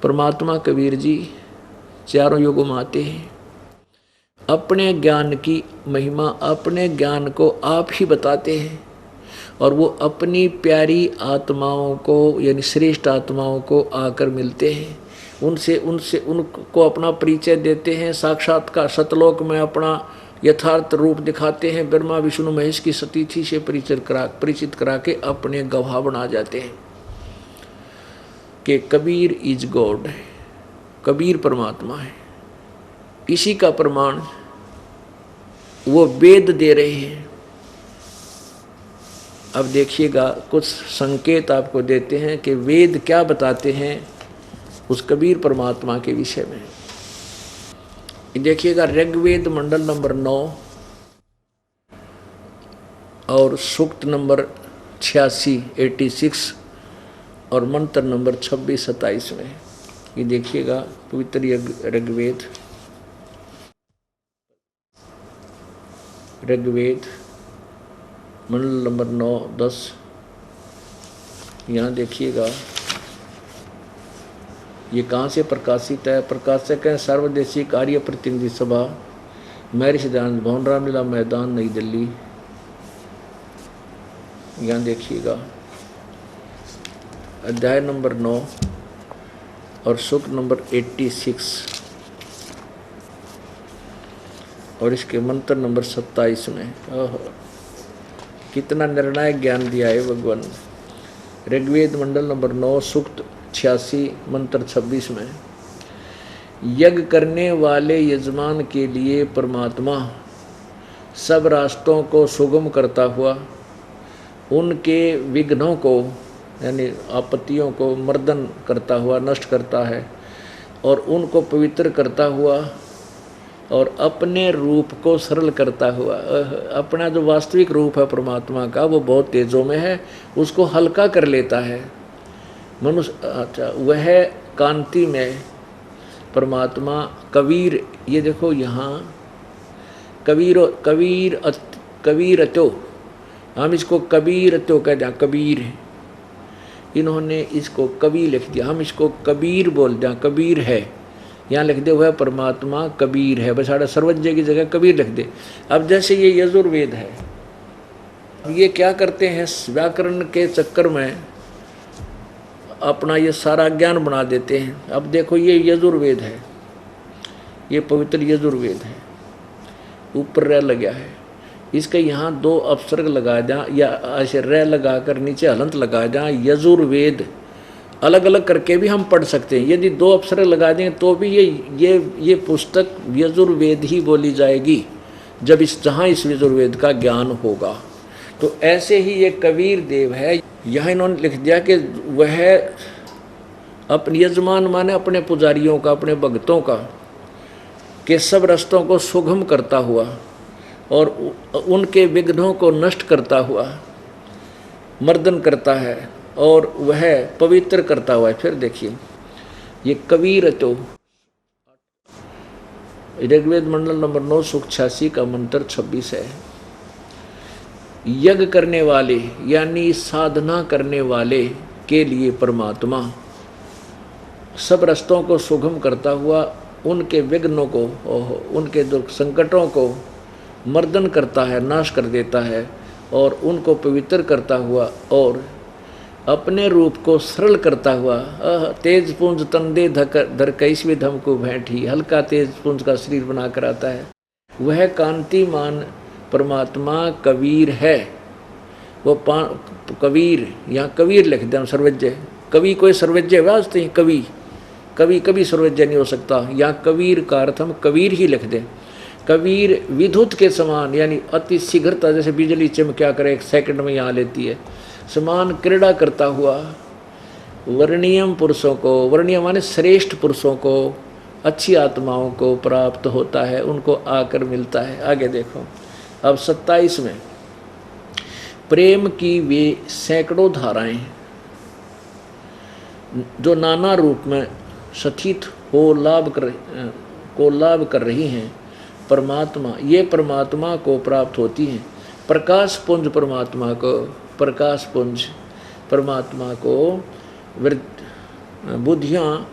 परमात्मा कबीर जी चारों युगों में आते हैं, अपने ज्ञान की महिमा, अपने ज्ञान को आप ही बताते हैं, और वो अपनी प्यारी आत्माओं को यानी श्रेष्ठ आत्माओं को आकर मिलते हैं, उनको अपना परिचय देते हैं, साक्षात्कार सतलोक में अपना यथार्थ रूप दिखाते हैं, ब्रह्मा विष्णु महेश की सतीथि से परिचित करा के अपने गवाह बना जाते हैं कि कबीर इज गॉड, कबीर परमात्मा है। इसी का प्रमाण वो वेद दे रहे हैं। अब देखिएगा कुछ संकेत आपको देते हैं कि वेद क्या बताते हैं उस कबीर परमात्मा के विषय में। देखिएगा ऋग्वेद मंडल नंबर 9 और सूक्त नंबर 86 और मंत्र नंबर 26-27 में। ये देखिएगा पवित्र ऋग्वेद मंडल नंबर 9-10। यहाँ देखिएगा ये कहाँ से प्रकाशित है। प्रकाशक है सर्वदेशी कार्य प्रतिनिधि सभा, महर्षि दयानंद भवन, रामलीला मैदान, नई दिल्ली। यहाँ देखिएगा अध्याय नंबर 9 और सूक्त नंबर 86 और इसके मंत्र नंबर 27 में। कितना निर्णायक ज्ञान दिया है भगवान। ऋग्वेद मंडल नंबर 9 सूक्त 86 मंत्र 26 में, यज्ञ करने वाले यजमान के लिए परमात्मा सब रास्तों को सुगम करता हुआ उनके विघ्नों को यानी आपत्तियों को मर्दन करता हुआ नष्ट करता है, और उनको पवित्र करता हुआ और अपने रूप को सरल करता हुआ। अपना जो वास्तविक रूप है परमात्मा का वो बहुत तेजों में है, उसको हल्का कर लेता है मनुष्य। अच्छा, वह कांति में परमात्मा कबीर, ये देखो यहाँ कबीर अतो, हम इसको कबीर अतो कह दें, कबीर, इन्होंने इसको कवि लिख दिया, हम इसको कबीर बोल दें, कबीर है। यहाँ लिख दे हुआ परमात्मा कबीर है, बस साढ़े सर्वज्ञ की जगह कबीर लिख दे। अब जैसे ये यजुर्वेद है, ये क्या करते हैं व्याकरण के चक्कर में अपना ये सारा ज्ञान बना देते हैं। अब देखो ये यजुर्वेद है, ये पवित्र यजुर्वेद है, ऊपर रह लगा है, इसके यहाँ 2 अपसर्ग लगा दें या ऐसे रह लगा कर नीचे हलंत लगा दें, यजुर्वेद अलग अलग करके भी हम पढ़ सकते हैं। यदि 2 अपसर्ग लगा दें तो भी ये पुस्तक यजुर्वेद ही बोली जाएगी जब जहाँ इस यजुर्वेद का ज्ञान होगा। तो ऐसे ही ये कबीर देव है, यहाँ इन्होंने लिख दिया कि वह अपने यजमान माने अपने पुजारियों का, अपने भक्तों का, के सब रास्तों को सुगम करता हुआ और उनके विघ्नों को नष्ट करता हुआ मर्दन करता है और वह पवित्र करता हुआ है। फिर देखिए ये कबीर तो ऋग्वेद मंडल नंबर 9 सूक्त 86 का मंत्र 26 है। यज्ञ करने वाले यानी साधना करने वाले के लिए परमात्मा सब रास्तों को सुगम करता हुआ उनके विघ्नों को, उनके दुख संकटों को मर्दन करता है, नाश कर देता है और उनको पवित्र करता हुआ और अपने रूप को सरल करता हुआ। तेज पुंज तंदे धर कैसवे धम को भेंटी, हल्का तेज पुंज का शरीर बनाकर आता है। वह कांतिमान परमात्मा कबीर है। वो कबीर, यहाँ कबीर लिख दें सर्वज्ञ। कवि कोई सर्वज्ञ वास्ते कवि, कभी कभी सर्वज्ञ नहीं हो सकता। यहाँ कबीर का अर्थ हम कबीर ही लिख दें। कबीर विद्युत के समान यानी अति शीघ्रता, जैसे बिजली चमक्या करे 1 सेकंड में यहाँ लेती है, समान क्रीड़ा करता हुआ वर्णीयम पुरुषों को, वर्णीय माने श्रेष्ठ पुरुषों को, अच्छी आत्माओं को प्राप्त होता है, उनको आकर मिलता है। आगे देखो अब 27 में, प्रेम की वे सैकड़ों धाराएं जो नाना रूप में स्थित हो लाभ कर रही हैं परमात्मा, ये परमात्मा को प्राप्त होती हैं। प्रकाश पुंज परमात्मा को, प्रकाश पुंज परमात्मा को बुद्धियाँ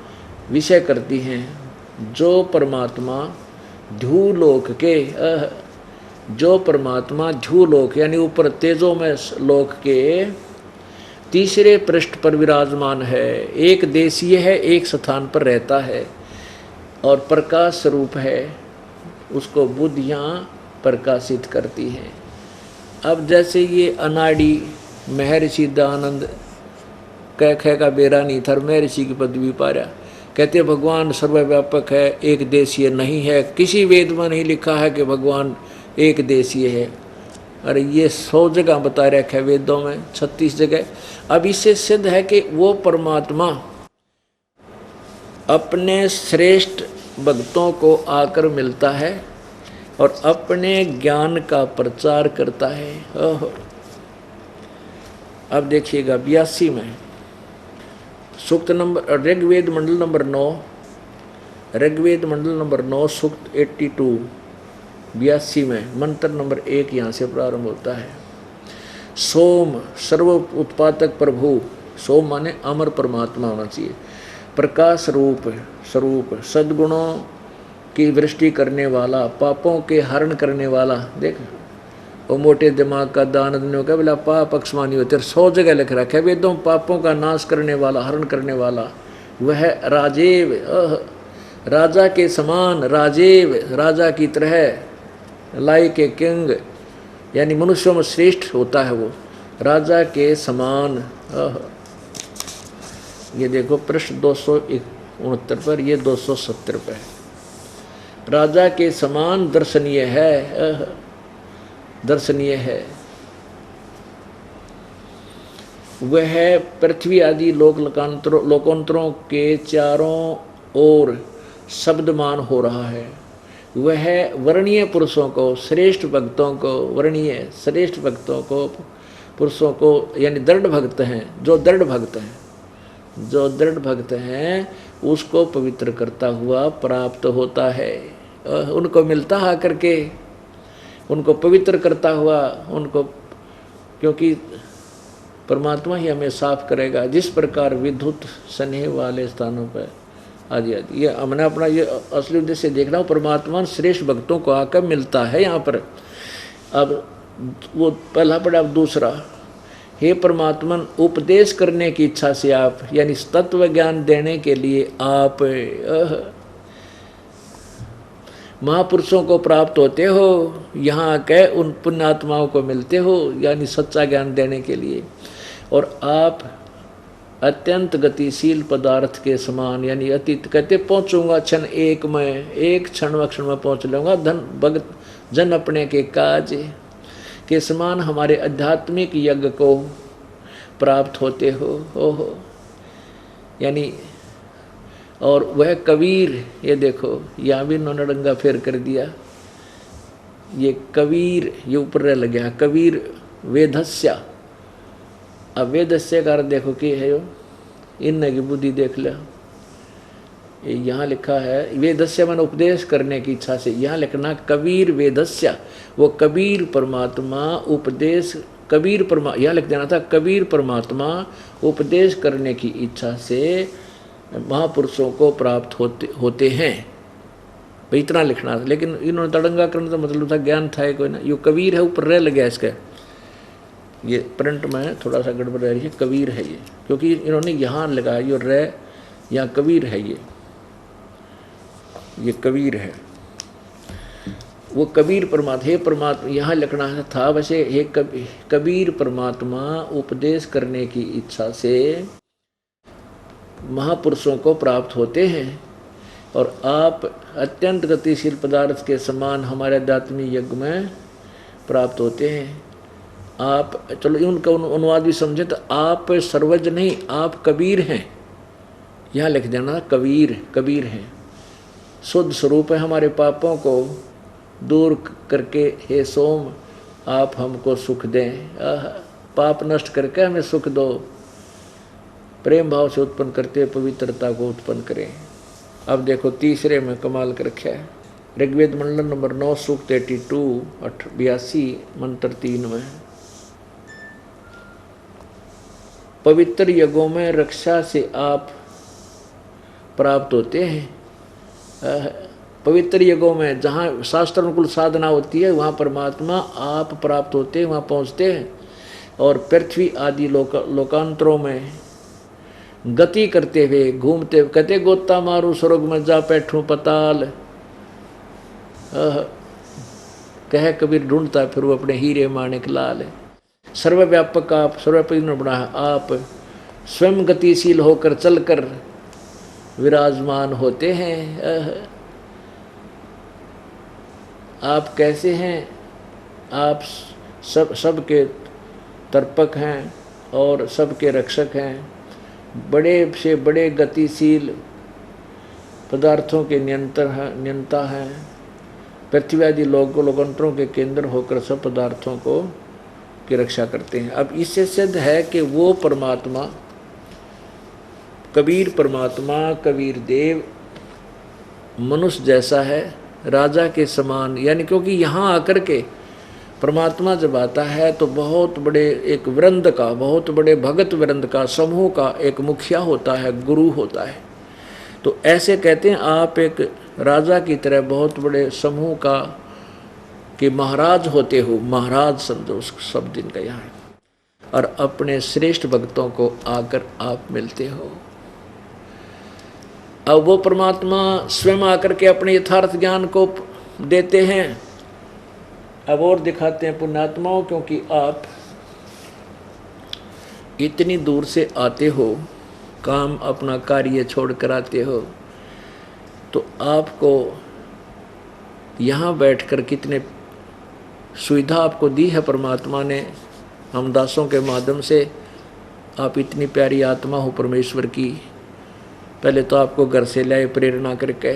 विषय करती हैं। जो परमात्मा ध्यूलोक के, जो परमात्मा ध्यूलोक यानी ऊपर तेजों में लोक के तीसरे पृष्ठ पर विराजमान है, एक देशीय है, एक स्थान पर रहता है और प्रकाश स्वरूप है, उसको बुद्धियाँ प्रकाशित करती हैं। अब जैसे ये अनाड़ी महर्षि दयानंद कह का बेरा नहीं था, महर्षि की पदवी पाया, कहते भगवान सर्वव्यापक है, एक देशीय नहीं है, किसी वेद में नहीं लिखा है कि भगवान एक देशीय है। अरे ये 100 जगह बता रखा है वेदों में, 36 जगह। अब इससे सिद्ध है कि वो परमात्मा अपने श्रेष्ठ भक्तों को आकर मिलता है और अपने ज्ञान का प्रचार करता है। अब देखिएगा 82 में सूक्त नंबर, ऋग्वेद मंडल नंबर 9, ऋग्वेद मंडल नंबर 9 सूक्त 82 82 में मंत्र नंबर 1 यहाँ से प्रारंभ होता है। सोम सर्व उत्पादक प्रभु, सोम माने अमर परमात्मा होना चाहिए, प्रकाश रूप स्वरूप, सद्गुणों की वृष्टि करने वाला, पापों के हरण करने वाला। देख वो मोटे दिमाग का दानद ने कहा बोला पाप अक्षमानी होते, 100 जगह लिख रखा है वेदों, पापों का नाश करने वाला, हरण करने वाला। वह राजेव, राजा के समान, राजेव राजा की तरह, लाइक ए किंग यानी मनुष्यों में श्रेष्ठ होता है वो, राजा के समान। ये देखो पृष्ठ 269 पर, ये 270 पे है। राजा के समान दर्शनीय है, दर्शनीय है। वह पृथ्वी आदि लोकांतरों के चारों ओर शब्दमान हो रहा है। वह वर्णीय पुरुषों को, श्रेष्ठ भक्तों को, वर्णीय श्रेष्ठ भक्तों को, पुरुषों को यानी दृढ़ भक्त हैं, जो दृढ़ भक्त हैं, जो दृढ़ भक्त हैं उसको पवित्र करता हुआ प्राप्त होता है। उनको मिलता है करके, उनको पवित्र करता हुआ, उनको, क्योंकि परमात्मा ही हमें साफ करेगा। जिस प्रकार विद्युत स्नेह वाले स्थानों पर आदि आदि, ये हमने अपना ये असली उद्देश्य देख रहा हूँ, परमात्मा श्रेष्ठ भक्तों को आकर मिलता है यहाँ पर। अब वो पहला पड़ा, अब दूसरा, हे परमात्मा उपदेश करने की इच्छा से आप, यानी तत्व ज्ञान देने के लिए आप महापुरुषों को प्राप्त होते हो, यहाँ के उन पुण्यात्माओं को मिलते हो, यानी सच्चा ज्ञान देने के लिए। और आप अत्यंत गतिशील पदार्थ के समान, यानी अतीत कहते पहुँचूंगा क्षण एक में, एक क्षण में पहुँच लूँगा, धन भगत जन अपने के काज। के समान हमारे आध्यात्मिक यज्ञ को प्राप्त होते हो। यानी और वह कबीर, ये देखो यहाँ भी इन्होंने डंगा फेर कर दिया, ये कबीर ये ऊपर लग गया, कबीर वेदस्य। अब वेदस्य का अर्थ देखो कि है यो इन की बुद्धि देख लो, यहाँ लिखा है वेदस्य मन उपदेश करने की इच्छा से, यहाँ लिखना कबीर वेदस्य, वो कबीर परमात्मा उपदेश, कबीर परमात्मा यहाँ लिख देना था कबीर परमात्मा उपदेश करने की इच्छा से महापुरुषों को प्राप्त होते हैं, भाई इतना लिखना था। लेकिन इन्होंने तड़ंगा करने का मतलब था ज्ञान था कोई ना, यो कबीर है ऊपर रह लग गया इसका, ये प्रिंट में थोड़ा सा गड़बड़ रह रही है, कबीर है ये, क्योंकि इन्होंने यहाँ लगाया यो रह, यहाँ कबीर है ये कबीर है, वो कबीर परमात्मा, हे परमात्मा यहाँ लिखना था वैसे, हे कबीर परमात्मा उपदेश करने की इच्छा से महापुरुषों को प्राप्त होते हैं, और आप अत्यंत गतिशील पदार्थ के समान हमारे आध्यात्मिक यज्ञ में प्राप्त होते हैं। आप चलो उनका अनुवाद भी समझे तो आप सर्वज्ञ नहीं, आप कबीर हैं, यहाँ लिख देना कबीर, कबीर हैं, शुद्ध स्वरूप है, हमारे पापों को दूर करके हे सोम आप हमको सुख दें, पाप नष्ट करके हमें सुख दो, प्रेम भाव से उत्पन्न करते पवित्रता को उत्पन्न करें। अब देखो तीसरे में कमाल कर रखा है, ऋग्वेद मंडल नंबर 9 सूक्त 82 मंत्र 3 में, पवित्र यज्ञों में रक्षा से आप प्राप्त होते हैं। पवित्र यज्ञों में जहाँ शास्त्र अनुकूल साधना होती है वहाँ परमात्मा आप प्राप्त होते हैं, वहाँ पहुँचते हैं, और पृथ्वी आदि लोकांतरों में गति करते हुए घूमते, कहते गोता मारू स्वर्ग में जा बैठूं पताल, कह कबीर ढूंढता फिर वो अपने हीरे माणिक लाल। सर्वव्यापक आप, सर्वव्यापक ने बना है, आप स्वयं गतिशील होकर चलकर विराजमान होते हैं। आप कैसे हैं? आप सबके तर्पक हैं और सबके रक्षक हैं, बड़े से बड़े गतिशील पदार्थों के नियंता हैं, पृथ्वी आदि लोकांतरों के केंद्र होकर सब पदार्थों को की रक्षा करते हैं। अब इससे सिद्ध है कि वो परमात्मा कबीर परमात्मा, कबीर देव मनुष्य जैसा है, राजा के समान, यानी क्योंकि यहाँ आकर के परमात्मा जब आता है तो बहुत बड़े एक वृंद का, बहुत बड़े भगत वृंद का, समूह का एक मुखिया होता है, गुरु होता है। तो ऐसे कहते हैं आप एक राजा की तरह बहुत बड़े समूह का कि महाराज होते हो, महाराज समझो उस सब दिन का यहाँ है, और अपने श्रेष्ठ भक्तों को आकर आप मिलते हो। अब वो परमात्मा स्वयं आकर के अपने यथार्थ ज्ञान को देते हैं। अब और दिखाते हैं पुण्यात्माओं, क्योंकि आप इतनी दूर से आते हो, काम अपना कार्य छोड़ कर आते हो, तो आपको यहाँ बैठकर कितने सुविधा आपको दी है परमात्मा ने, हम दासों के माध्यम से। आप इतनी प्यारी आत्मा हो परमेश्वर की, पहले तो आपको घर से लाए प्रेरणा करके,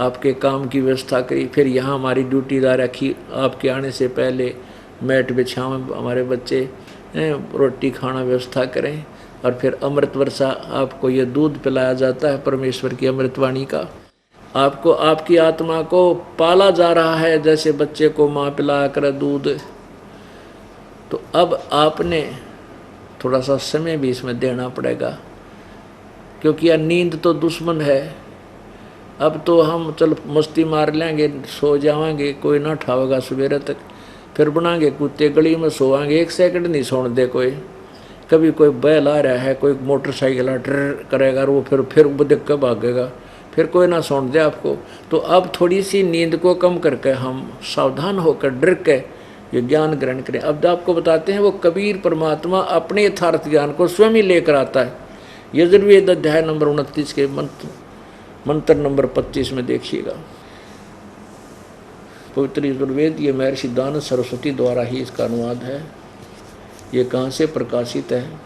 आपके काम की व्यवस्था करी, फिर यहाँ हमारी ड्यूटीदार रखी, आपके आने से पहले मैट बिछाएं, हमारे बच्चे रोटी खाना व्यवस्था करें, और फिर अमृत वर्षा आपको ये दूध पिलाया जाता है परमेश्वर की अमृतवाणी का। आपको आपकी आत्मा को पाला जा रहा है जैसे बच्चे को माँ पिलाया कर दूध। तो अब आपने थोड़ा सा समय भी इसमें देना पड़ेगा, क्योंकि यह नींद तो दुश्मन है। अब तो हम चल मस्ती मार लेंगे, सो जाएंगे, कोई ना उठावेगा सवेरे तक, फिर बनाएंगे कुत्ते, गली में सोएंगे, 1 सेकंड नहीं सोने दे कोई। कभी कोई बैल आ रहा है, कोई मोटरसाइकिल ड्र करेगा, वो फिर देख कर भागेगा, फिर कोई ना सोने दे आपको। तो अब थोड़ी सी नींद को कम करके हम सावधान होकर डर के ये ज्ञान ग्रहण करें। अब आपको बताते हैं वो कबीर परमात्मा अपने यथार्थ ज्ञान को स्वयं ही लेकर आता है। यजुर्वेद अध्याय नंबर 29 के मंत्र नंबर 25 में देखिएगा, पवित्र यजुर्वेद, ये महर्षि दानव सरस्वती द्वारा ही इसका अनुवाद है। ये कहाँ से प्रकाशित है?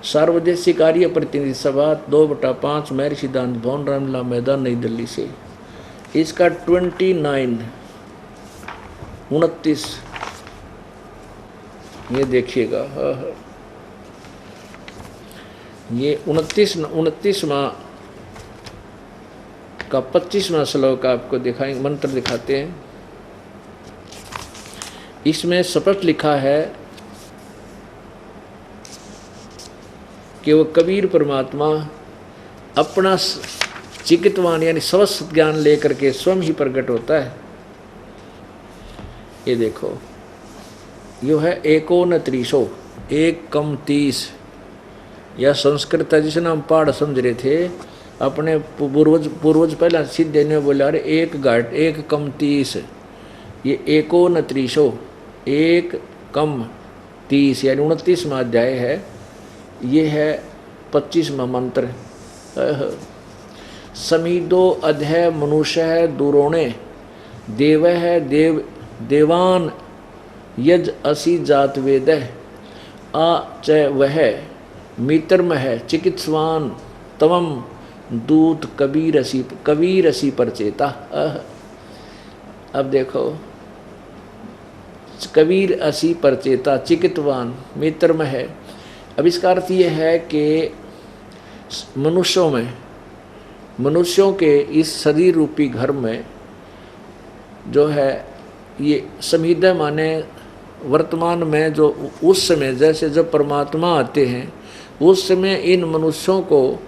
सार्वदेशिक कार्य प्रतिनिधि सभा 2/5 महर्षि दानव भवन, रामलीला मैदान, नई दिल्ली से। इसका 29 ये देखिएगा। ये 29वां का 25वां श्लोक आपको दिखाएंगे, मंत्र दिखाते हैं। इसमें स्पष्ट लिखा है कि वो कबीर परमात्मा अपना चिकित्वान यानी स्वस्थ ज्ञान लेकर के स्वयं ही प्रकट होता है। ये देखो, यो है 29, 1 कम 30, यह संस्कृत है जिसे हम पाठ समझ रहे थे। अपने पूर्वज पहला सिद्ध ने बोला, अरे 1 कम 30, ये 29, 1 कम 30 यानी 29वां अध्याय है। ये है 25वां मंत्र। समीदो अध्याय मनुष्य है दूरोणे, देव है देवान यज असी जात वेद, आ च वह मित्रम है चिकित्सवान तवम दूत कबीर असी परचेता। अब देखो, कबीर असी परचेता, चिकित्वान मित्रम है। अब इसका अर्थ ये है कि मनुष्यों के इस शरीर रूपी घर में जो है ये समीदय माने वर्तमान में, जो उस समय जैसे जब परमात्मा आते हैं उस समय इन मनुष्यों को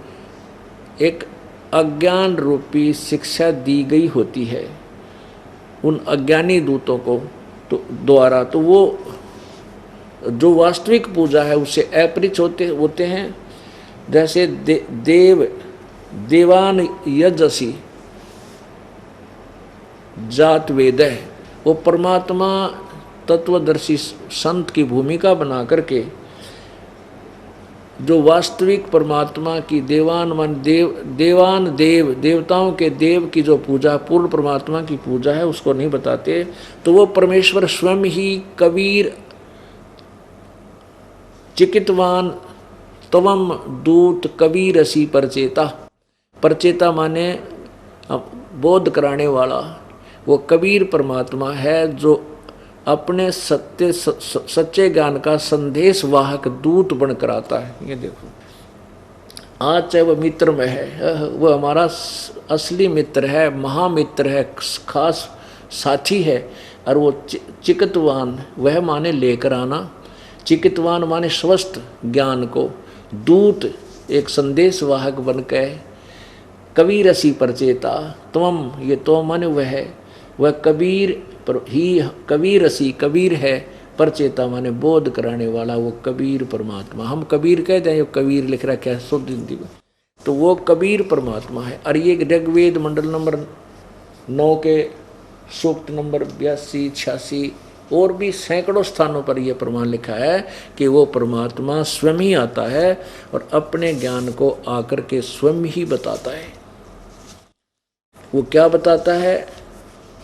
एक अज्ञान रूपी शिक्षा दी गई होती है उन अज्ञानी दूतों को द्वारा। तो वो जो वास्तविक पूजा है उससे अपरिचित होते हैं। जैसे देवान यजसी जात वेद है, वो परमात्मा तत्वदर्शी संत की भूमिका बना करके जो वास्तविक परमात्मा की देवताओं के देव की जो पूजा, पूर्ण परमात्मा की पूजा है, उसको नहीं बताते। तो वो परमेश्वर स्वयं ही कबीर चिकित्वान तवम दूत कबीर असी परचेता। परचेता माने बोध कराने वाला, वो कबीर परमात्मा है जो अपने सच्चे ज्ञान का संदेश वाहक दूत बनकर आता है। ये देखो, आज चाहे वह मित्र में है, वह हमारा असली मित्र है, महामित्र है, खास साथी है। और वो चिकित्वान, वह माने लेकर आना, चिकित्वान माने स्वस्थ ज्ञान को, दूत एक संदेश वाहक बनकर, कबीर असी परचेता तवम, ये तो माने वह कबीर पर ही कबीर असी, कबीर है, परचेता माने बोध कराने वाला, वो कबीर परमात्मा। हम कबीर कहते हैं, कबीर लिख रहा क्या शुद्ध हिंदी में, तो वो कबीर परमात्मा है। और ये ऋग्वेद मंडल नंबर 9 के सूक्त नंबर 82, 86 और भी सैकड़ों स्थानों पर यह प्रमाण लिखा है कि वो परमात्मा स्वयं ही आता है और अपने ज्ञान को आकर के स्वयं ही बताता है। वो क्या बताता है?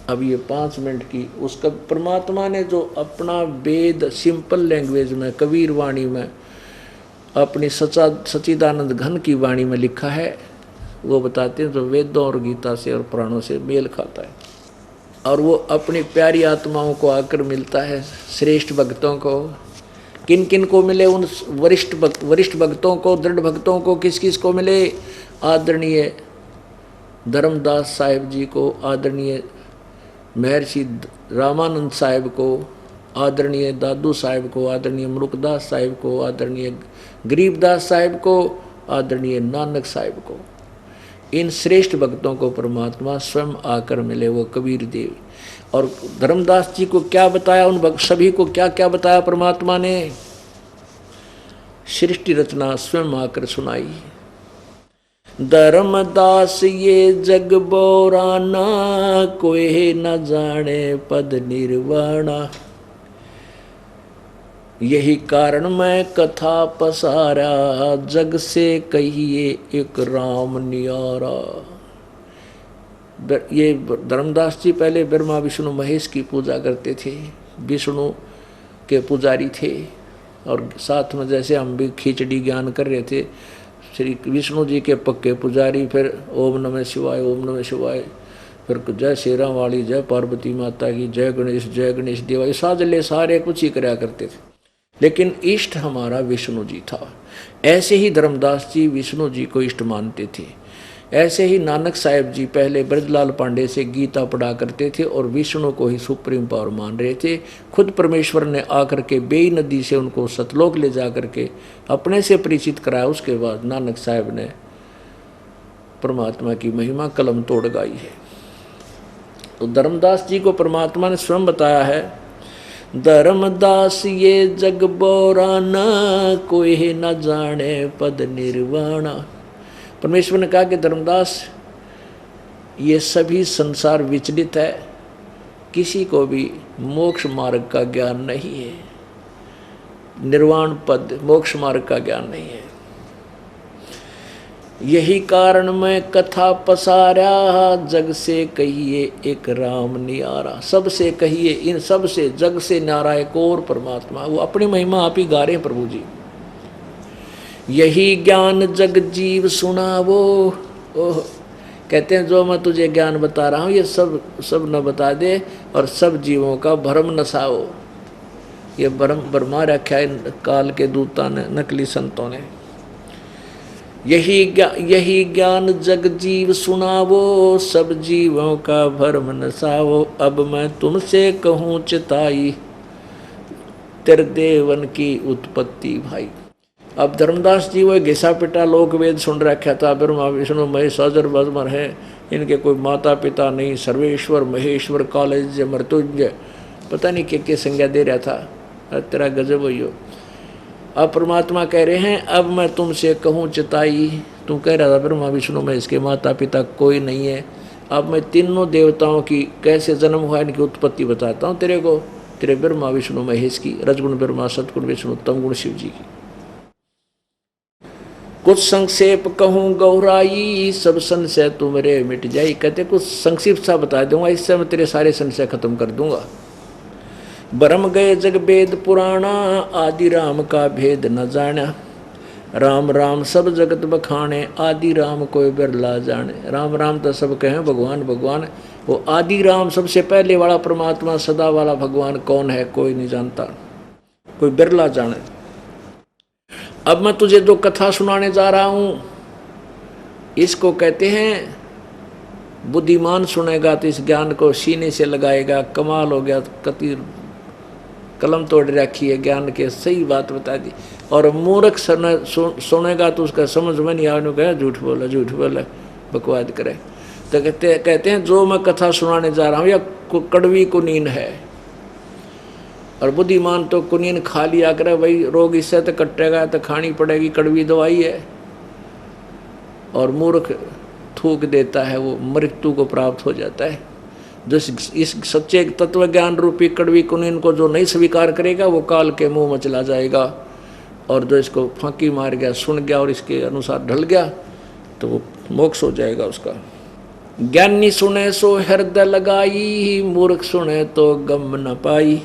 अब ये 5 मिनट की उसका परमात्मा ने जो अपना वेद सिंपल लैंग्वेज में, कबीर वाणी में, अपनी सच्चिदानंद घन की वाणी में लिखा है, वो बताते हैं जो वेदों और गीता से और पुराणों से मेल खाता है। और वो अपनी प्यारी आत्माओं को आकर मिलता है, श्रेष्ठ भक्तों को। किन किन को मिले? उन वरिष्ठ भक्तों को, दृढ़ भक्तों को। किस किस को मिले? आदरणीय धर्मदास साहिब जी को, आदरणीय महर्षि रामानंद साहिब को, आदरणीय दादू साहिब को, आदरणीय मुरुकदास साहिब को, आदरणीय गरीबदास साहिब को, आदरणीय नानक साहिब को। इन श्रेष्ठ भक्तों को परमात्मा स्वयं आकर मिले, वो कबीर देव। और धर्मदास जी को क्या बताया? उन सभी को क्या क्या बताया परमात्मा ने? सृष्टि रचना स्वयं आकर सुनाई। धर्मदास ये जग बोराना, कोई न जाने पद निर्वाणा। यही कारण मैं कथा पसारा, जग से कहिए एक राम नियारा। ये धर्मदास जी पहले ब्रह्मा विष्णु महेश की पूजा करते थे, विष्णु के पुजारी थे, और साथ में जैसे हम भी खिचड़ी ज्ञान कर रहे थे, श्री विष्णु जी के पक्के पुजारी, फिर ओम नमः शिवाय, ओम नमः शिवाय, फिर जय श्री राम वाली, जय पार्वती माता की, जय गणेश देवा, ये साजले सारे कुछ ही कराया करते थे। लेकिन इष्ट हमारा विष्णु जी था। ऐसे ही धर्मदास जी विष्णु जी को इष्ट मानते थे। ऐसे ही नानक साहिब जी पहले ब्रजलाल पांडे से गीता पढ़ा करते थे और विष्णु को ही सुप्रीम पावर मान रहे थे। खुद परमेश्वर ने आकर के बेई नदी से उनको सतलोक ले जा करके अपने से परिचित कराया। उसके बाद नानक साहिब ने परमात्मा की महिमा कलम तोड़ गाई है। तो धर्मदास जी को परमात्मा ने स्वयं बताया है, धर्मदास ये जग बोराना, कोई न जाने पद निर्वाणा। परमेश्वर ने कहा कि धर्मदास ये सभी संसार विचलित है, किसी को भी मोक्ष मार्ग का ज्ञान नहीं है, निर्वाण पद मोक्ष मार्ग का ज्ञान नहीं है। यही कारण मैं कथा पसारा, जग से कहिए एक राम नियारा। सबसे कहिए, इन सब से, जग से न्यारा एक और परमात्मा, वो अपनी महिमा आप ही गा रहे हैं प्रभु जी। यही ज्ञान जग जीव सुनावो। ओह, कहते हैं जो मैं तुझे ज्ञान बता रहा हूँ ये सब न बता दे और सब जीवों का भ्रम नसाओ। ये भरमा रखा है काल के दूता ने, नकली संतों ने। यही ज्ञान जग जीव सुनावो, सब जीवों का भ्रम नसावो। अब मैं तुमसे कहूँ चिताई, तेरे देवन की उत्पत्ति भाई। अब धर्मदास जी वो घिसा पिटा लोक वेद सुन रखा था, ब्रह्मा विष्णु महेश अजर बजमर है, इनके कोई माता पिता नहीं, सर्वेश्वर महेश्वर कालज मृत्युंजय, पता नहीं क्या संज्ञा दे रहा था। तेरा गजब हुई हो। अब परमात्मा कह रहे हैं अब मैं तुमसे कहूँ चिताई। तू कह रहा था ब्रह्मा विष्णु महेश के माता पिता कोई नहीं है, अब मैं तीनों देवताओं की कैसे जन्म हुआ इनकी उत्पत्ति बताता हूँ तेरे को, तेरे ब्रह्मा विष्णु महेश की, रजगुण ब्रह्मा सतगुण विष्णु तमगुण शिव जी की। कुछ संक्षेप कहूँ गौराई, सब संशय तुम्हारे मिट जाई। कहते कुछ संक्षिप्त सा बता दूंगा, इससे मैं तेरे सारे संशय खत्म कर दूंगा। ब्रह्म गए जग वेद पुराणा, आदि राम का भेद न जाना। राम राम सब जगत बखाने, आदि राम कोई बिरला जाने। राम राम तो सब कहें, भगवान भगवान, वो आदि राम सबसे पहले वाला परमात्मा सदा वाला भगवान कौन है कोई नहीं जानता, कोई बिरला जाने। अब मैं तुझे जो कथा सुनाने जा रहा हूं इसको कहते हैं बुद्धिमान सुनेगा तो इस ज्ञान को सीने से लगाएगा। कमाल हो गया, कति कलम तोड़ रखी है ज्ञान के, सही बात बता दी। और मूर्ख सुनेगा तो उसका समझ में नहीं आने कहा झूठ बोला बकवाद करे। तो कहते हैं जो मैं कथा सुनाने जा रहा हूँ या कड़वी कुनीन है, और बुद्धिमान तो कुनीन खा लिया करे, भाई रोग इससे तो कटेगा तो खानी पड़ेगी, कड़वी दवाई है। और मूर्ख थूक देता है, वो मृत्यु को प्राप्त हो जाता है। जो इस सच्चे तत्व ज्ञान रूपी कड़वी कुनीन को जो नहीं स्वीकार करेगा वो काल के मुंह में चला जाएगा। और जो इसको फांकी मार गया, सुन गया और इसके अनुसार ढल गया तो वो मोक्ष हो जाएगा उसका। ज्ञानी सुने सो हृदय लगाई, मूर्ख सुने तो गम न पाई।